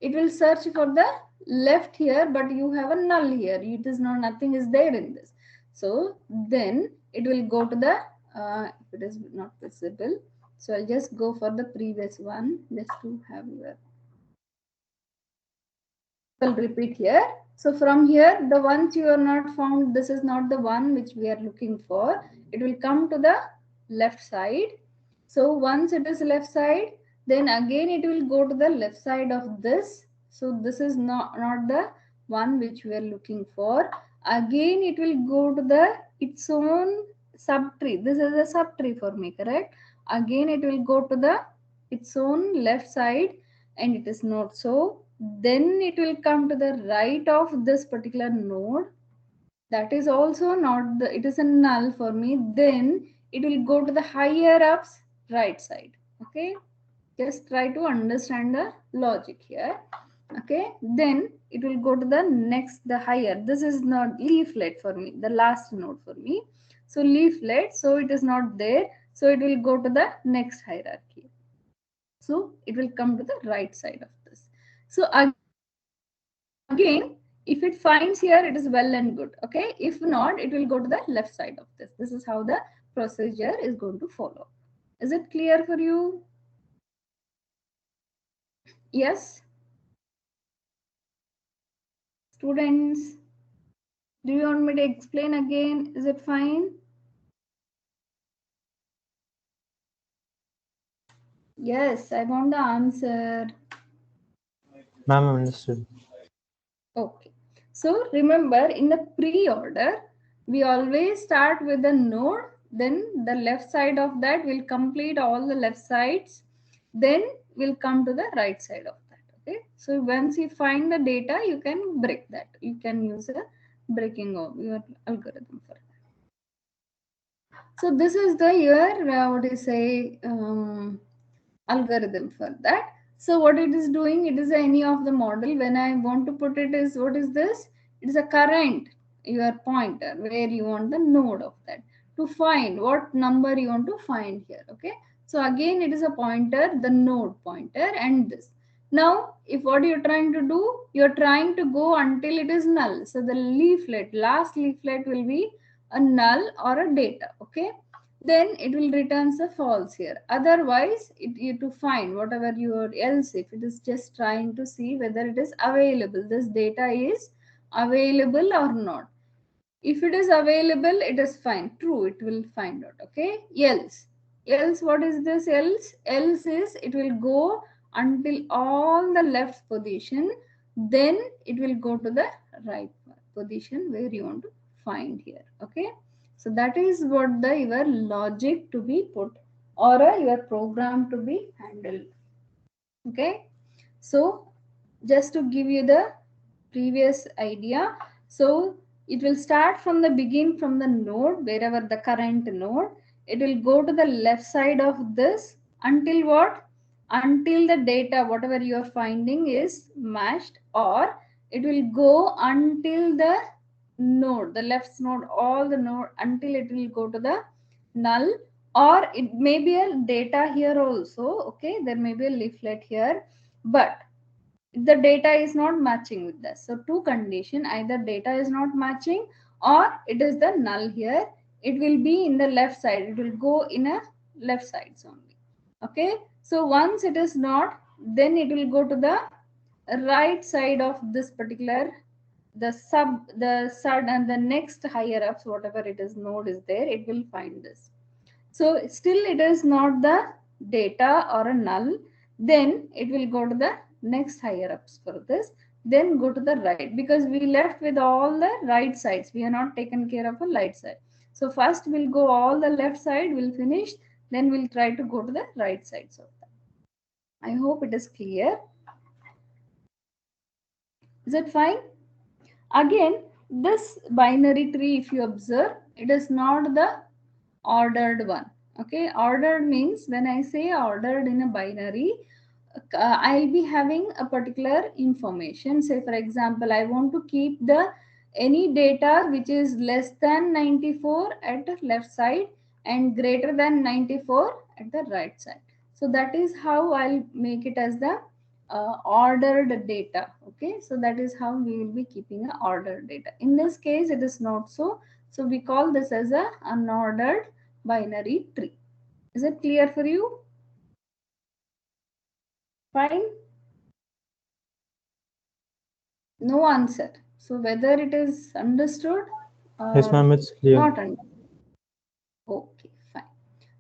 it will search for the left here, but you have a null here. It is not, nothing is there in this. So then it will go to the, if it is not visible. So I'll just go for the previous one just to have your, I'll repeat here. So from here, the ones you are not found, this is not the one which we are looking for. It will come to the left side. So once it is left side, then again it will go to the left side of this. So this is not the one which we are looking for. Again it will go to the its own subtree. This is a subtree for me, correct? Again it will go to the its own left side, and it is not so. Then it will come to the right of this particular node. That is also not the, it is a null for me. Then it will go to the higher ups right side. Okay, just try to understand the logic here. Okay, then it will go to the next, the higher. This is not leaflet for me, the last node for me. So leaflet, so it is not there. So it will go to the next hierarchy. So it will come to the right side of this. So again, if it finds here, it is well and good. Okay, if not, it will go to the left side of this. This is how the procedure is going to follow. Is it clear for you? Yes? Students, do you want me to explain again? Is it fine? Yes, I want the answer.
Ma'am, understood.
Okay. So remember, in the pre-order, we always start with the node, then the left side of that will complete all the left sides, then we'll come to the right side of that. Okay. So once you find the data, you can break that. You can use a breaking of your algorithm for that. So this is the your what do you say algorithm for that. So what it is doing, it is any of the model. When I want to put it is, what is this? It is a current, your pointer, where you want the node of that to find what number you want to find here. Okay. So again, it is a pointer, the node pointer, and this. Now, if what you're trying to do, you're trying to go until it is null. So the leaflet, last leaflet will be a null or a data. Okay, then it will returns the false here. Otherwise, you to find whatever your else, if it is just trying to see whether it is available, this data is available or not. If it is available, it is fine, true, it will find out. Okay, else what is this? Else is it will go until all the left position, then it will go to the right position where you want to find here. Okay, so that is what the your logic to be put, or your program to be handled. Okay, so just to give you the previous idea, so it will start from the begin, from the node, wherever the current node, it will go to the left side of this until what? Until the data, whatever you are finding is matched, or it will go until the node, the left node, all the node, until it will go to the null, or it may be a data here also. Okay, there may be a leaflet here, but the data is not matching with this. So two condition, either data is not matching or it is the null here. it will be in the left side. It will go in a left sides only. Okay. So once it is not, then it will go to the right side of this particular, the sud and the next higher ups, whatever it is node is there, it will find this. So still it is not the data or a null, then it will go to the next higher ups for this, then go to the right, because we left with all the right sides. We are not taken care of a right side. So first we'll go all the left side, we'll finish, then we'll try to go to the right sides of that. I hope it is clear. Is it fine? Again, this binary tree, if you observe, it is not the ordered one. Okay, ordered means when I say ordered in a binary, I'll be having a particular information. Say for example, I want to keep the any data which is less than 94 at the left side and greater than 94 at the right side. So that is how I'll make it as the ordered data. Okay, so that is how we will be keeping a ordered data. In this case, it is not so. So we call this as a unordered binary tree. Is it clear for you? Fine. No answer. So whether it is understood or
Yes, ma'am, it's clear.
not understood. Okay, fine.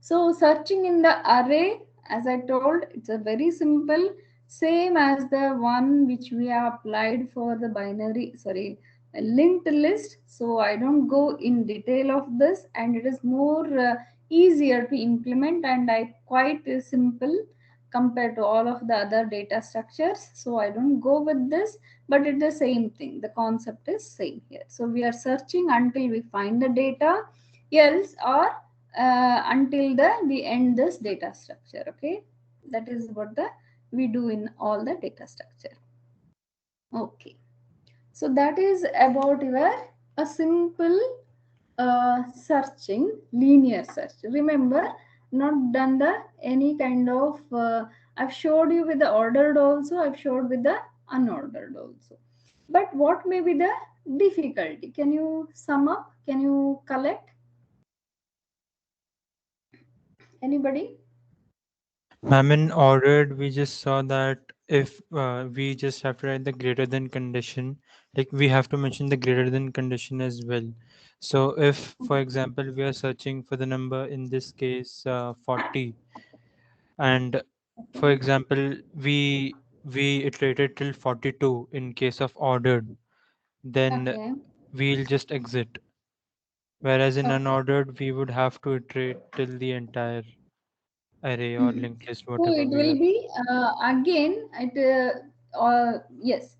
So searching in the array, as I told, it's a very simple, same as the one which we have applied for the binary, sorry, a linked list. So I don't go in detail of this, and it is more easier to implement, and I quite simple compared to all of the other data structures. So I don't go with this, but it's the same thing. The concept is same here. So we are searching until we find the data, else or until we end this data structure. Okay, that is what we do in all the data structure. Okay, so that is about your a simple searching, linear search. Remember, not done the any kind of I've showed you with the ordered also, I've showed with the unordered also. But what may be the difficulty? Can you sum up? Can you collect? Anybody?
Ma'am, in ordered, we just saw that if we just have to write the greater than condition, like we have to mention the greater than condition as well. So if, for example, we are searching for the number, in this case, 40, and for example, we iterated till 42 in case of ordered, then
Okay.
we'll just exit. Whereas in
Okay.
unordered, we would have to iterate till the entire array or linked list,
So
whatever
it
we
will
are.
be again yes,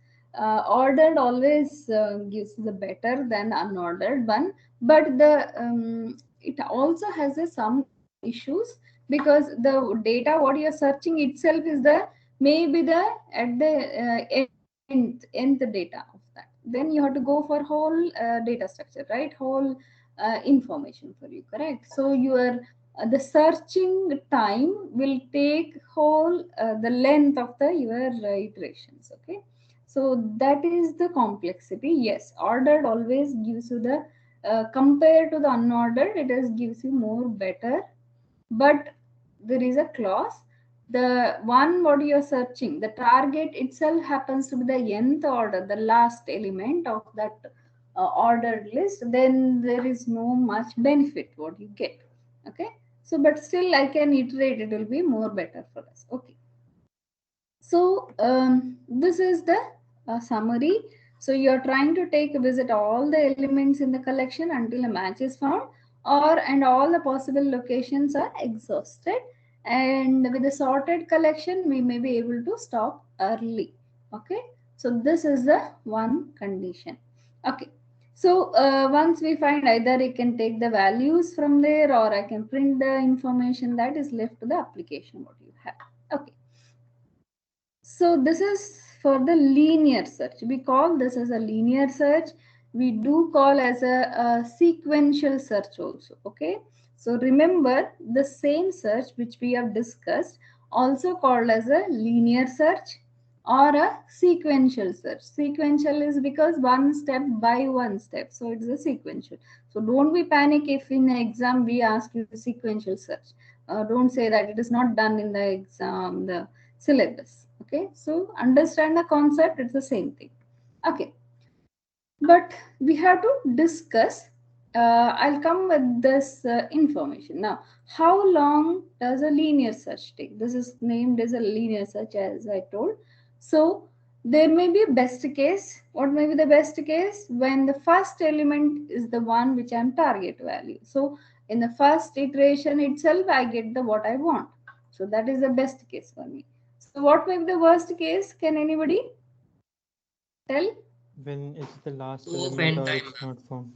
ordered always gives the better than unordered one, but the it also has some issues, because the data what you are searching itself is the maybe the at the nth data of that. Then you have to go for whole data structure, right? Whole information for you, correct? So your the searching time will take whole the length of your iterations. Okay, so that is the complexity. Yes, ordered always gives you the compared to the unordered, it is gives you more better, but there is a clause. The one what you are searching, the target itself happens to be the nth order, the last element of that ordered list, then there is no much benefit what you get. Okay, so but still I can iterate, it will be more better for us. Okay, so this is the summary. So you are trying to take a visit all the elements in the collection until a match is found, or and all the possible locations are exhausted, and with a sorted collection we may be able to stop early. Okay, so this is the one condition. Okay, so once we find, either I can take the values from there or I can print the information, that is left to the application what you have. Okay, so this is for the linear search. We call this as a linear search. We do call as a sequential search also. Okay, so remember the same search which we have discussed, also called as a linear search, or a sequential search. Sequential is because one step by one step, so it's a sequential. So don't be panic if in the exam we ask you sequential search. Don't say that it is not done in the exam, the syllabus. Okay, so understand the concept, it's the same thing. Okay, but we have to discuss. I'll come with this information now. How long does a linear search take? This is named as a linear search, as I told. So there may be a best case. What may be the best case? When the first element is the one which I'm target value. So in the first iteration itself, I get the what I want. So that is the best case for me. So what may be the worst case? Can anybody tell?
When it's the last
Open
element or
time.
it's not found.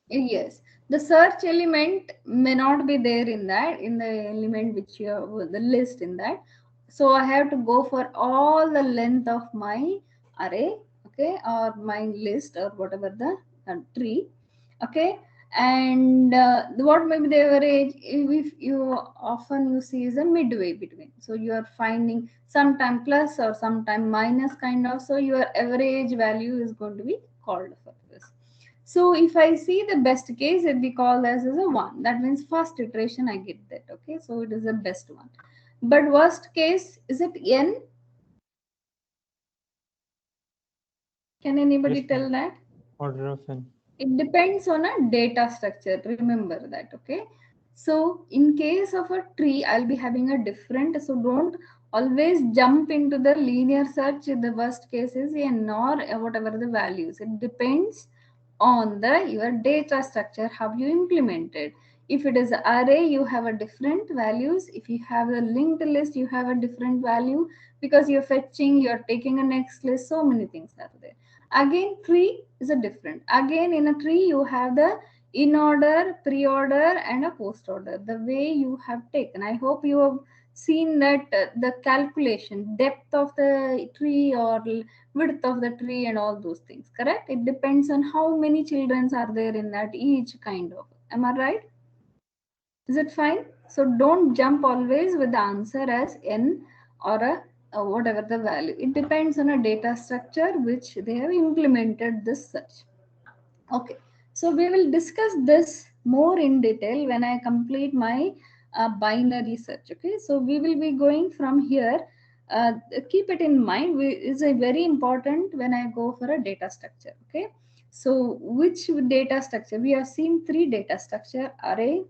Yes, the search element may not be there in that, in the element which you have, the list in that. So I have to go for all the length of my array, okay, or my list or whatever the tree, okay. And what may be the average? If you often you see is a midway between. So you are finding sometime plus or sometime minus kind of. So your average value is going to be called for this. So if I see the best case, it be called as a 1. That means first iteration I get that. Okay, so it is the best one. But worst case, is it n? Can anybody
Yes,
tell that?
order of n.
It depends on a data structure. Remember that. Okay. So in case of a tree, I'll be having a different. So don't always jump into the linear search. The worst case is n or whatever the values. It depends on the your data structure, how you implement it. If it is array, you have a different values. If you have a linked list, you have a different value, because you're fetching, you're taking a next list, so many things are there. Again, tree is a different. Again, in a tree, you have the in order, pre-order, and a post order. The way you have taken, I hope you have seen that the calculation, depth of the tree or width of the tree and all those things, correct? It depends on how many children are there in that each kind of. Am I right? Is it fine? So don't jump always with the answer as n or a whatever the value. It depends on a data structure which they have implemented this search. Okay, so we will discuss this more in detail when I complete my binary search. Okay, so we will be going from here. Keep it in mind, is a very important when I go for a data structure. Okay, so which data structure? We have seen 3 data structure: array,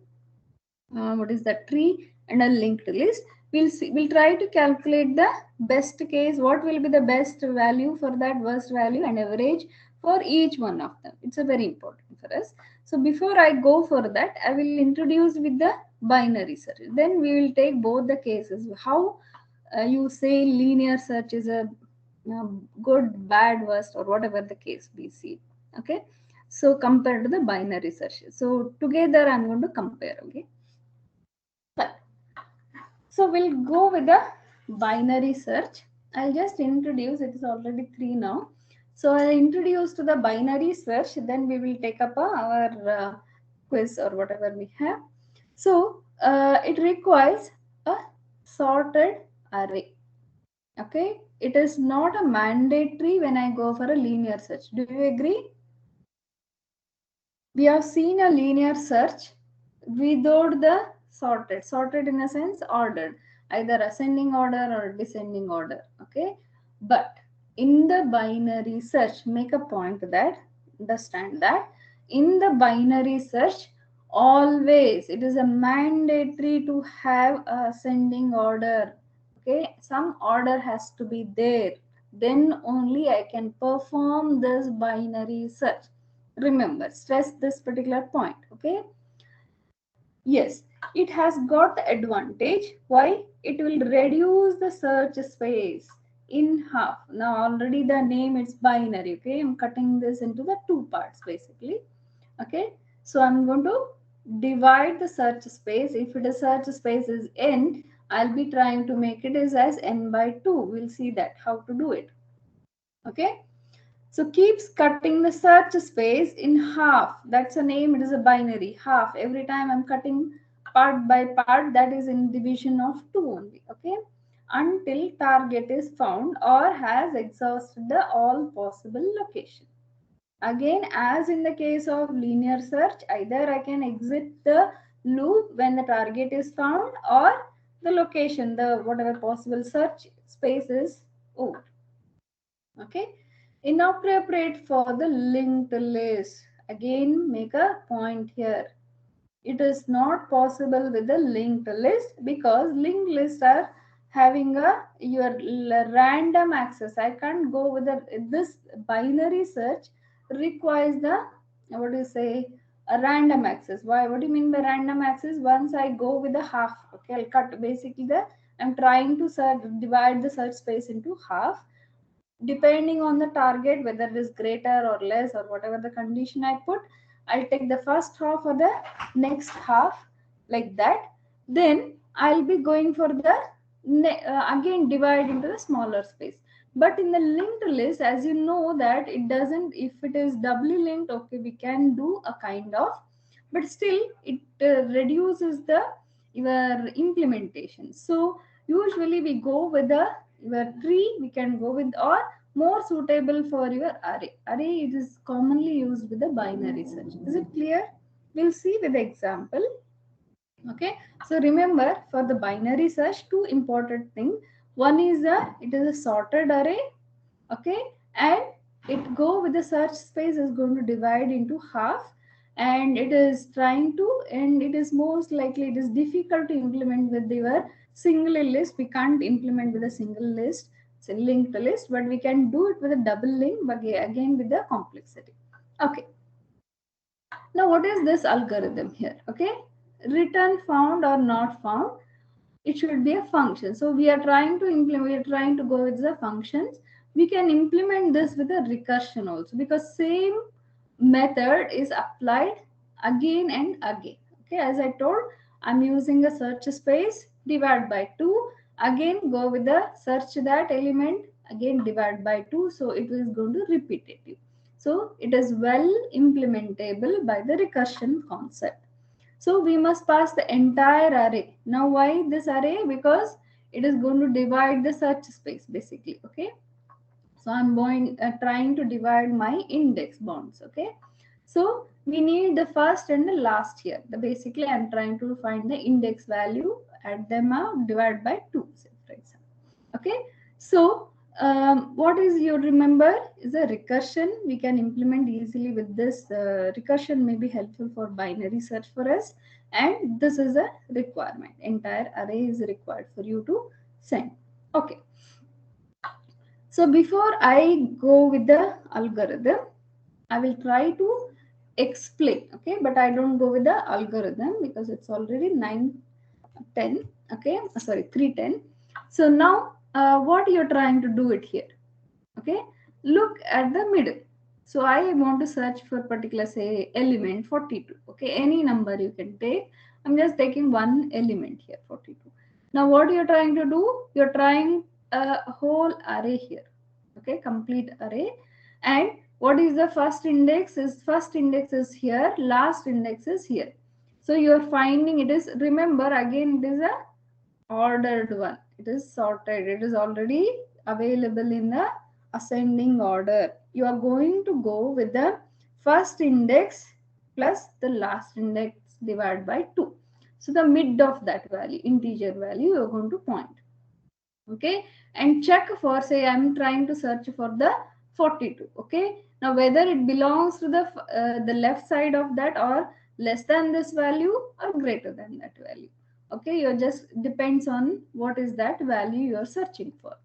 what is the tree, and a linked list. We'll see, we'll try to calculate the best case, what will be the best value for that worst value, and average for each one of them. It's a very important for us. So before I go for that, I will introduce with the binary search. Then we will take both the cases, how you say linear search is a good, bad, worst, or whatever the case we see. Okay, so compared to the binary search. So together I'm going to compare. Okay, so we'll go with the binary search. I'll just introduce, it is already 3 now. So I'll introduce to the binary search, then we will take up our quiz or whatever we have. So it requires a sorted array. Okay, it is not a mandatory when I go for a linear search. Do you agree? We have seen a linear search without the sorted in a sense ordered, either ascending order or descending order. Okay, but in the binary search, make a point that understand that in the binary search, always it is a mandatory to have a ascending order. Okay, some order has to be there, then only I can perform this binary search. Remember, stress this particular point. Okay, yes, it has got the advantage. Why? It will reduce the search space in half. Now already the name is binary. Okay, I'm cutting this into the 2 parts basically. Okay, so I'm going to divide the search space. If the search space is n, I'll be trying to make it as n by 2. We'll see that how to do it. Okay, so keeps cutting the search space in half. That's a name, it is a binary, half. Every time I'm cutting part by part, that is in division of 2 only. Okay, until target is found or has exhausted the all possible location. Again, as in the case of linear search, either I can exit the loop when the target is found or the location, the whatever possible search space is over. Okay. Inappropriate for the linked list. Again, make a point here. It is not possible with the linked list because linked lists are having a your random access. I can't go with this binary search requires the what do you say a random access. Why? What do you mean by random access? Once I go with the half, okay, I'll cut basically the I'm trying to divide the search space into half. Depending on the target, whether it is greater or less or whatever the condition I put, I'll take the first half or the next half like that. Then I'll be going for the again divide into the smaller space. But in the linked list, as you know that it doesn't, if it is doubly linked, okay, we can do a kind of, but still it reduces the your implementation. So usually we go with the your tree, we can go with or more suitable for your array. Array it is commonly used with the binary search. Is it clear? We'll see with the example. Okay, so remember for the binary search, two important things. One is it is a sorted array, okay, and it go with the search space is going to divide into half, and it is trying to, and it is most likely it is difficult to implement with your single list. We can't implement with a single list, it's a linked list, but we can do it with a double link, but again with the complexity. Okay, now what is this algorithm here? Okay, return found or not found, it should be a function. So we are trying to implement, we are trying to go with the functions. We can implement this with a recursion also, because same method is applied again and again. Okay, as I told, I'm using a search space, divide by 2, again go with the search that element, again divide by 2, so it is going to repetitive. So it is well implementable by the recursion concept. So we must pass the entire array. Now why this array? Because it is going to divide the search space basically. Okay, so I'm going trying to divide my index bounds. Okay, so we need the first and the last here. Basically I'm trying to find the index value, add them up, divide by 2, say, for example. Okay, so what is you remember is a recursion. We can implement easily with this. Recursion may be helpful for binary search for us, and this is a requirement. Entire array is required for you to send. Okay, so before I go with the algorithm, I will try to explain. Okay, but I don't go with the algorithm because it's already 9:10. Okay, sorry, 3:10. So now what you're trying to do it here? Okay, look at the middle. So I want to search for particular, say, element 42. Okay, any number you can take. I'm just taking one element here, 42. Now what you're trying to do? You're trying a whole array here. Okay, complete array. And what is the first index? First index is here, last index is here. So you're finding it is, remember again, it is a ordered one. It is sorted. It is already available in the ascending order. You are going to go with the first index plus the last index divided by 2. So the mid of that value, integer value, you are going to point. Okay, and check for, say, I'm trying to search for the 42. Okay, now whether it belongs to the left side of that or less than this value or greater than that value. Okay, you just depends on what is that value you are searching for.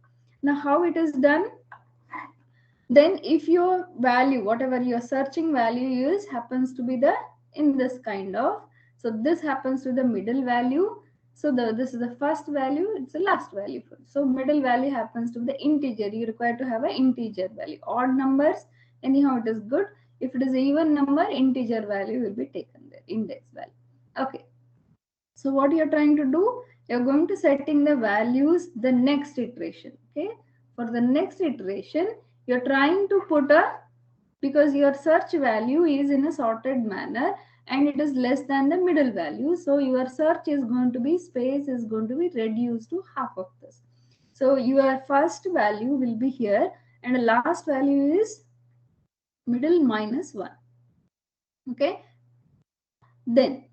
Now how it is done? Then if your value, whatever your searching value is, happens to be the in this kind of, so this happens to the middle value. So this is the first value, it's the last value. So middle value happens to the integer. You require to have an integer value. Odd numbers, anyhow it is good. If it is even number, integer value will be taken there, index value. Okay. So what you're trying to do, you're going to setting the values the next iteration. Okay. For the next iteration, you're trying to put because your search value is in a sorted manner and it is less than the middle value. So your search is going to be, space is going to be reduced to half of this. So your first value will be here, and the last value is middle minus 1. Okay. Then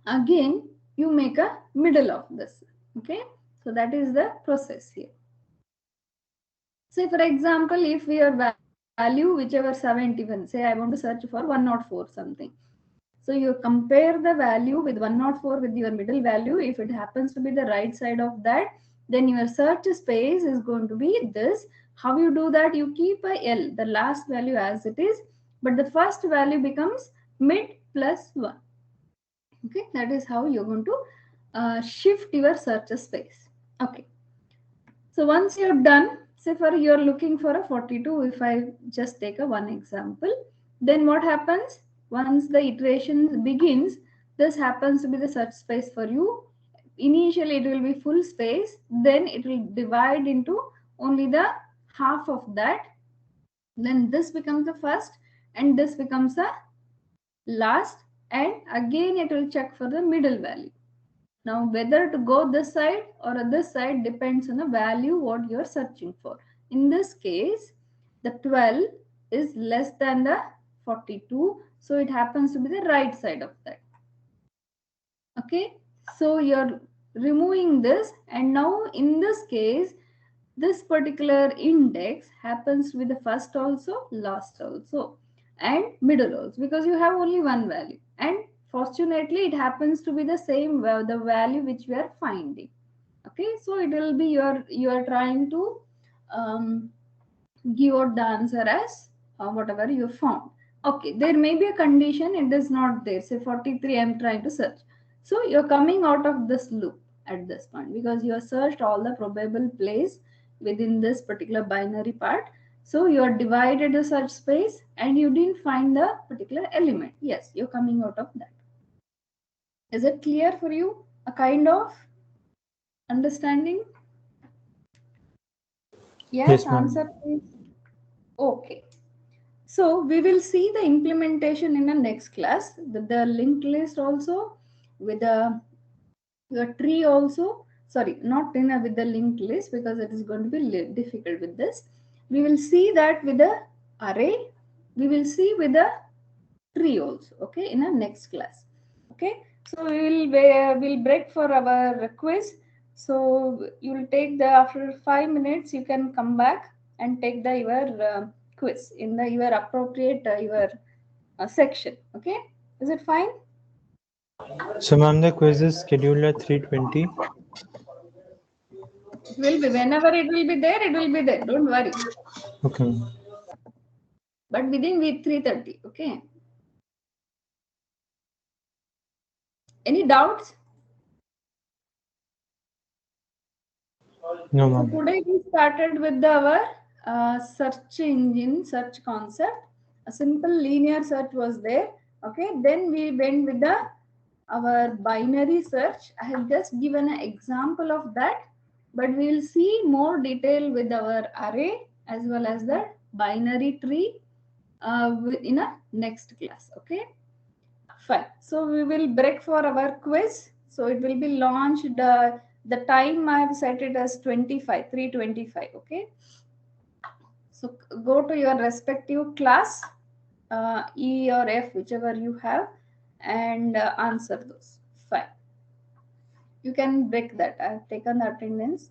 again you make a middle of this. Okay. So that is the process here. Say for example, if your value whichever 71, say I want to search for 104 something. So you compare the value with 104 with your middle value. If it happens to be the right side of that, then your search space is going to be this. How you do that? You keep a L, the last value as it is, but the first value becomes mid plus 1. Okay, that is how you're going to shift your search space. Okay. So once you're done, say for you're looking for a 42, if I just take a one example, then what happens? Once the iteration begins, this happens to be the search space for you. Initially, it will be full space, then it will divide into only the half of that. Then this becomes the first, and this becomes the last, and again it will check for the middle value. Now, whether to go this side or this side depends on the value what you're searching for. In this case, the 12 is less than the 42. So it happens to be the right side of that. Okay. So you're removing this. And now in this case, this particular index happens to be the first also, last also, and middle also, because you have only one value. And fortunately, it happens to be the same the value which we are finding. Okay, so it will be you are trying to give out the answer as whatever you found. Okay, there may be a condition it is not there. Say 43, I am trying to search. So you're coming out of this loop at this point because you have searched all the probable place within this particular binary part. So you are divided the search space and you didn't find the particular element. Yes, you're coming out of that. Is it clear for you? A kind of understanding? Yes, answer please. Okay. So we will see the implementation in the next class. The linked list also with the tree also. Sorry, not in with the linked list because it is going to be difficult with this. We will see that with the array. We will see with the tree also. Okay, in a next class. Okay, so we will break for our quiz. So you will take the after 5 minutes. You can come back and take the your quiz in the your appropriate your section. Okay, is it fine?
So ma'am, the quiz is scheduled at 3:20.
It will be whenever it will be there. It will be there. Don't worry.
Okay.
But within week 3:30. Okay. Any doubts?
No
So
ma'am.
today we started with our search engine search concept. A simple linear search was there. Okay, then we went with the our binary search. I have just given an example of that, but we will see more detail with our array as well as the binary tree in a next class. Okay, fine. So we will break for our quiz. So it will be launched. The time I have set it as 3:25. Okay. So go to your respective class, E or F, whichever you have, and answer those. Fine. You can break that. I have taken the attendance.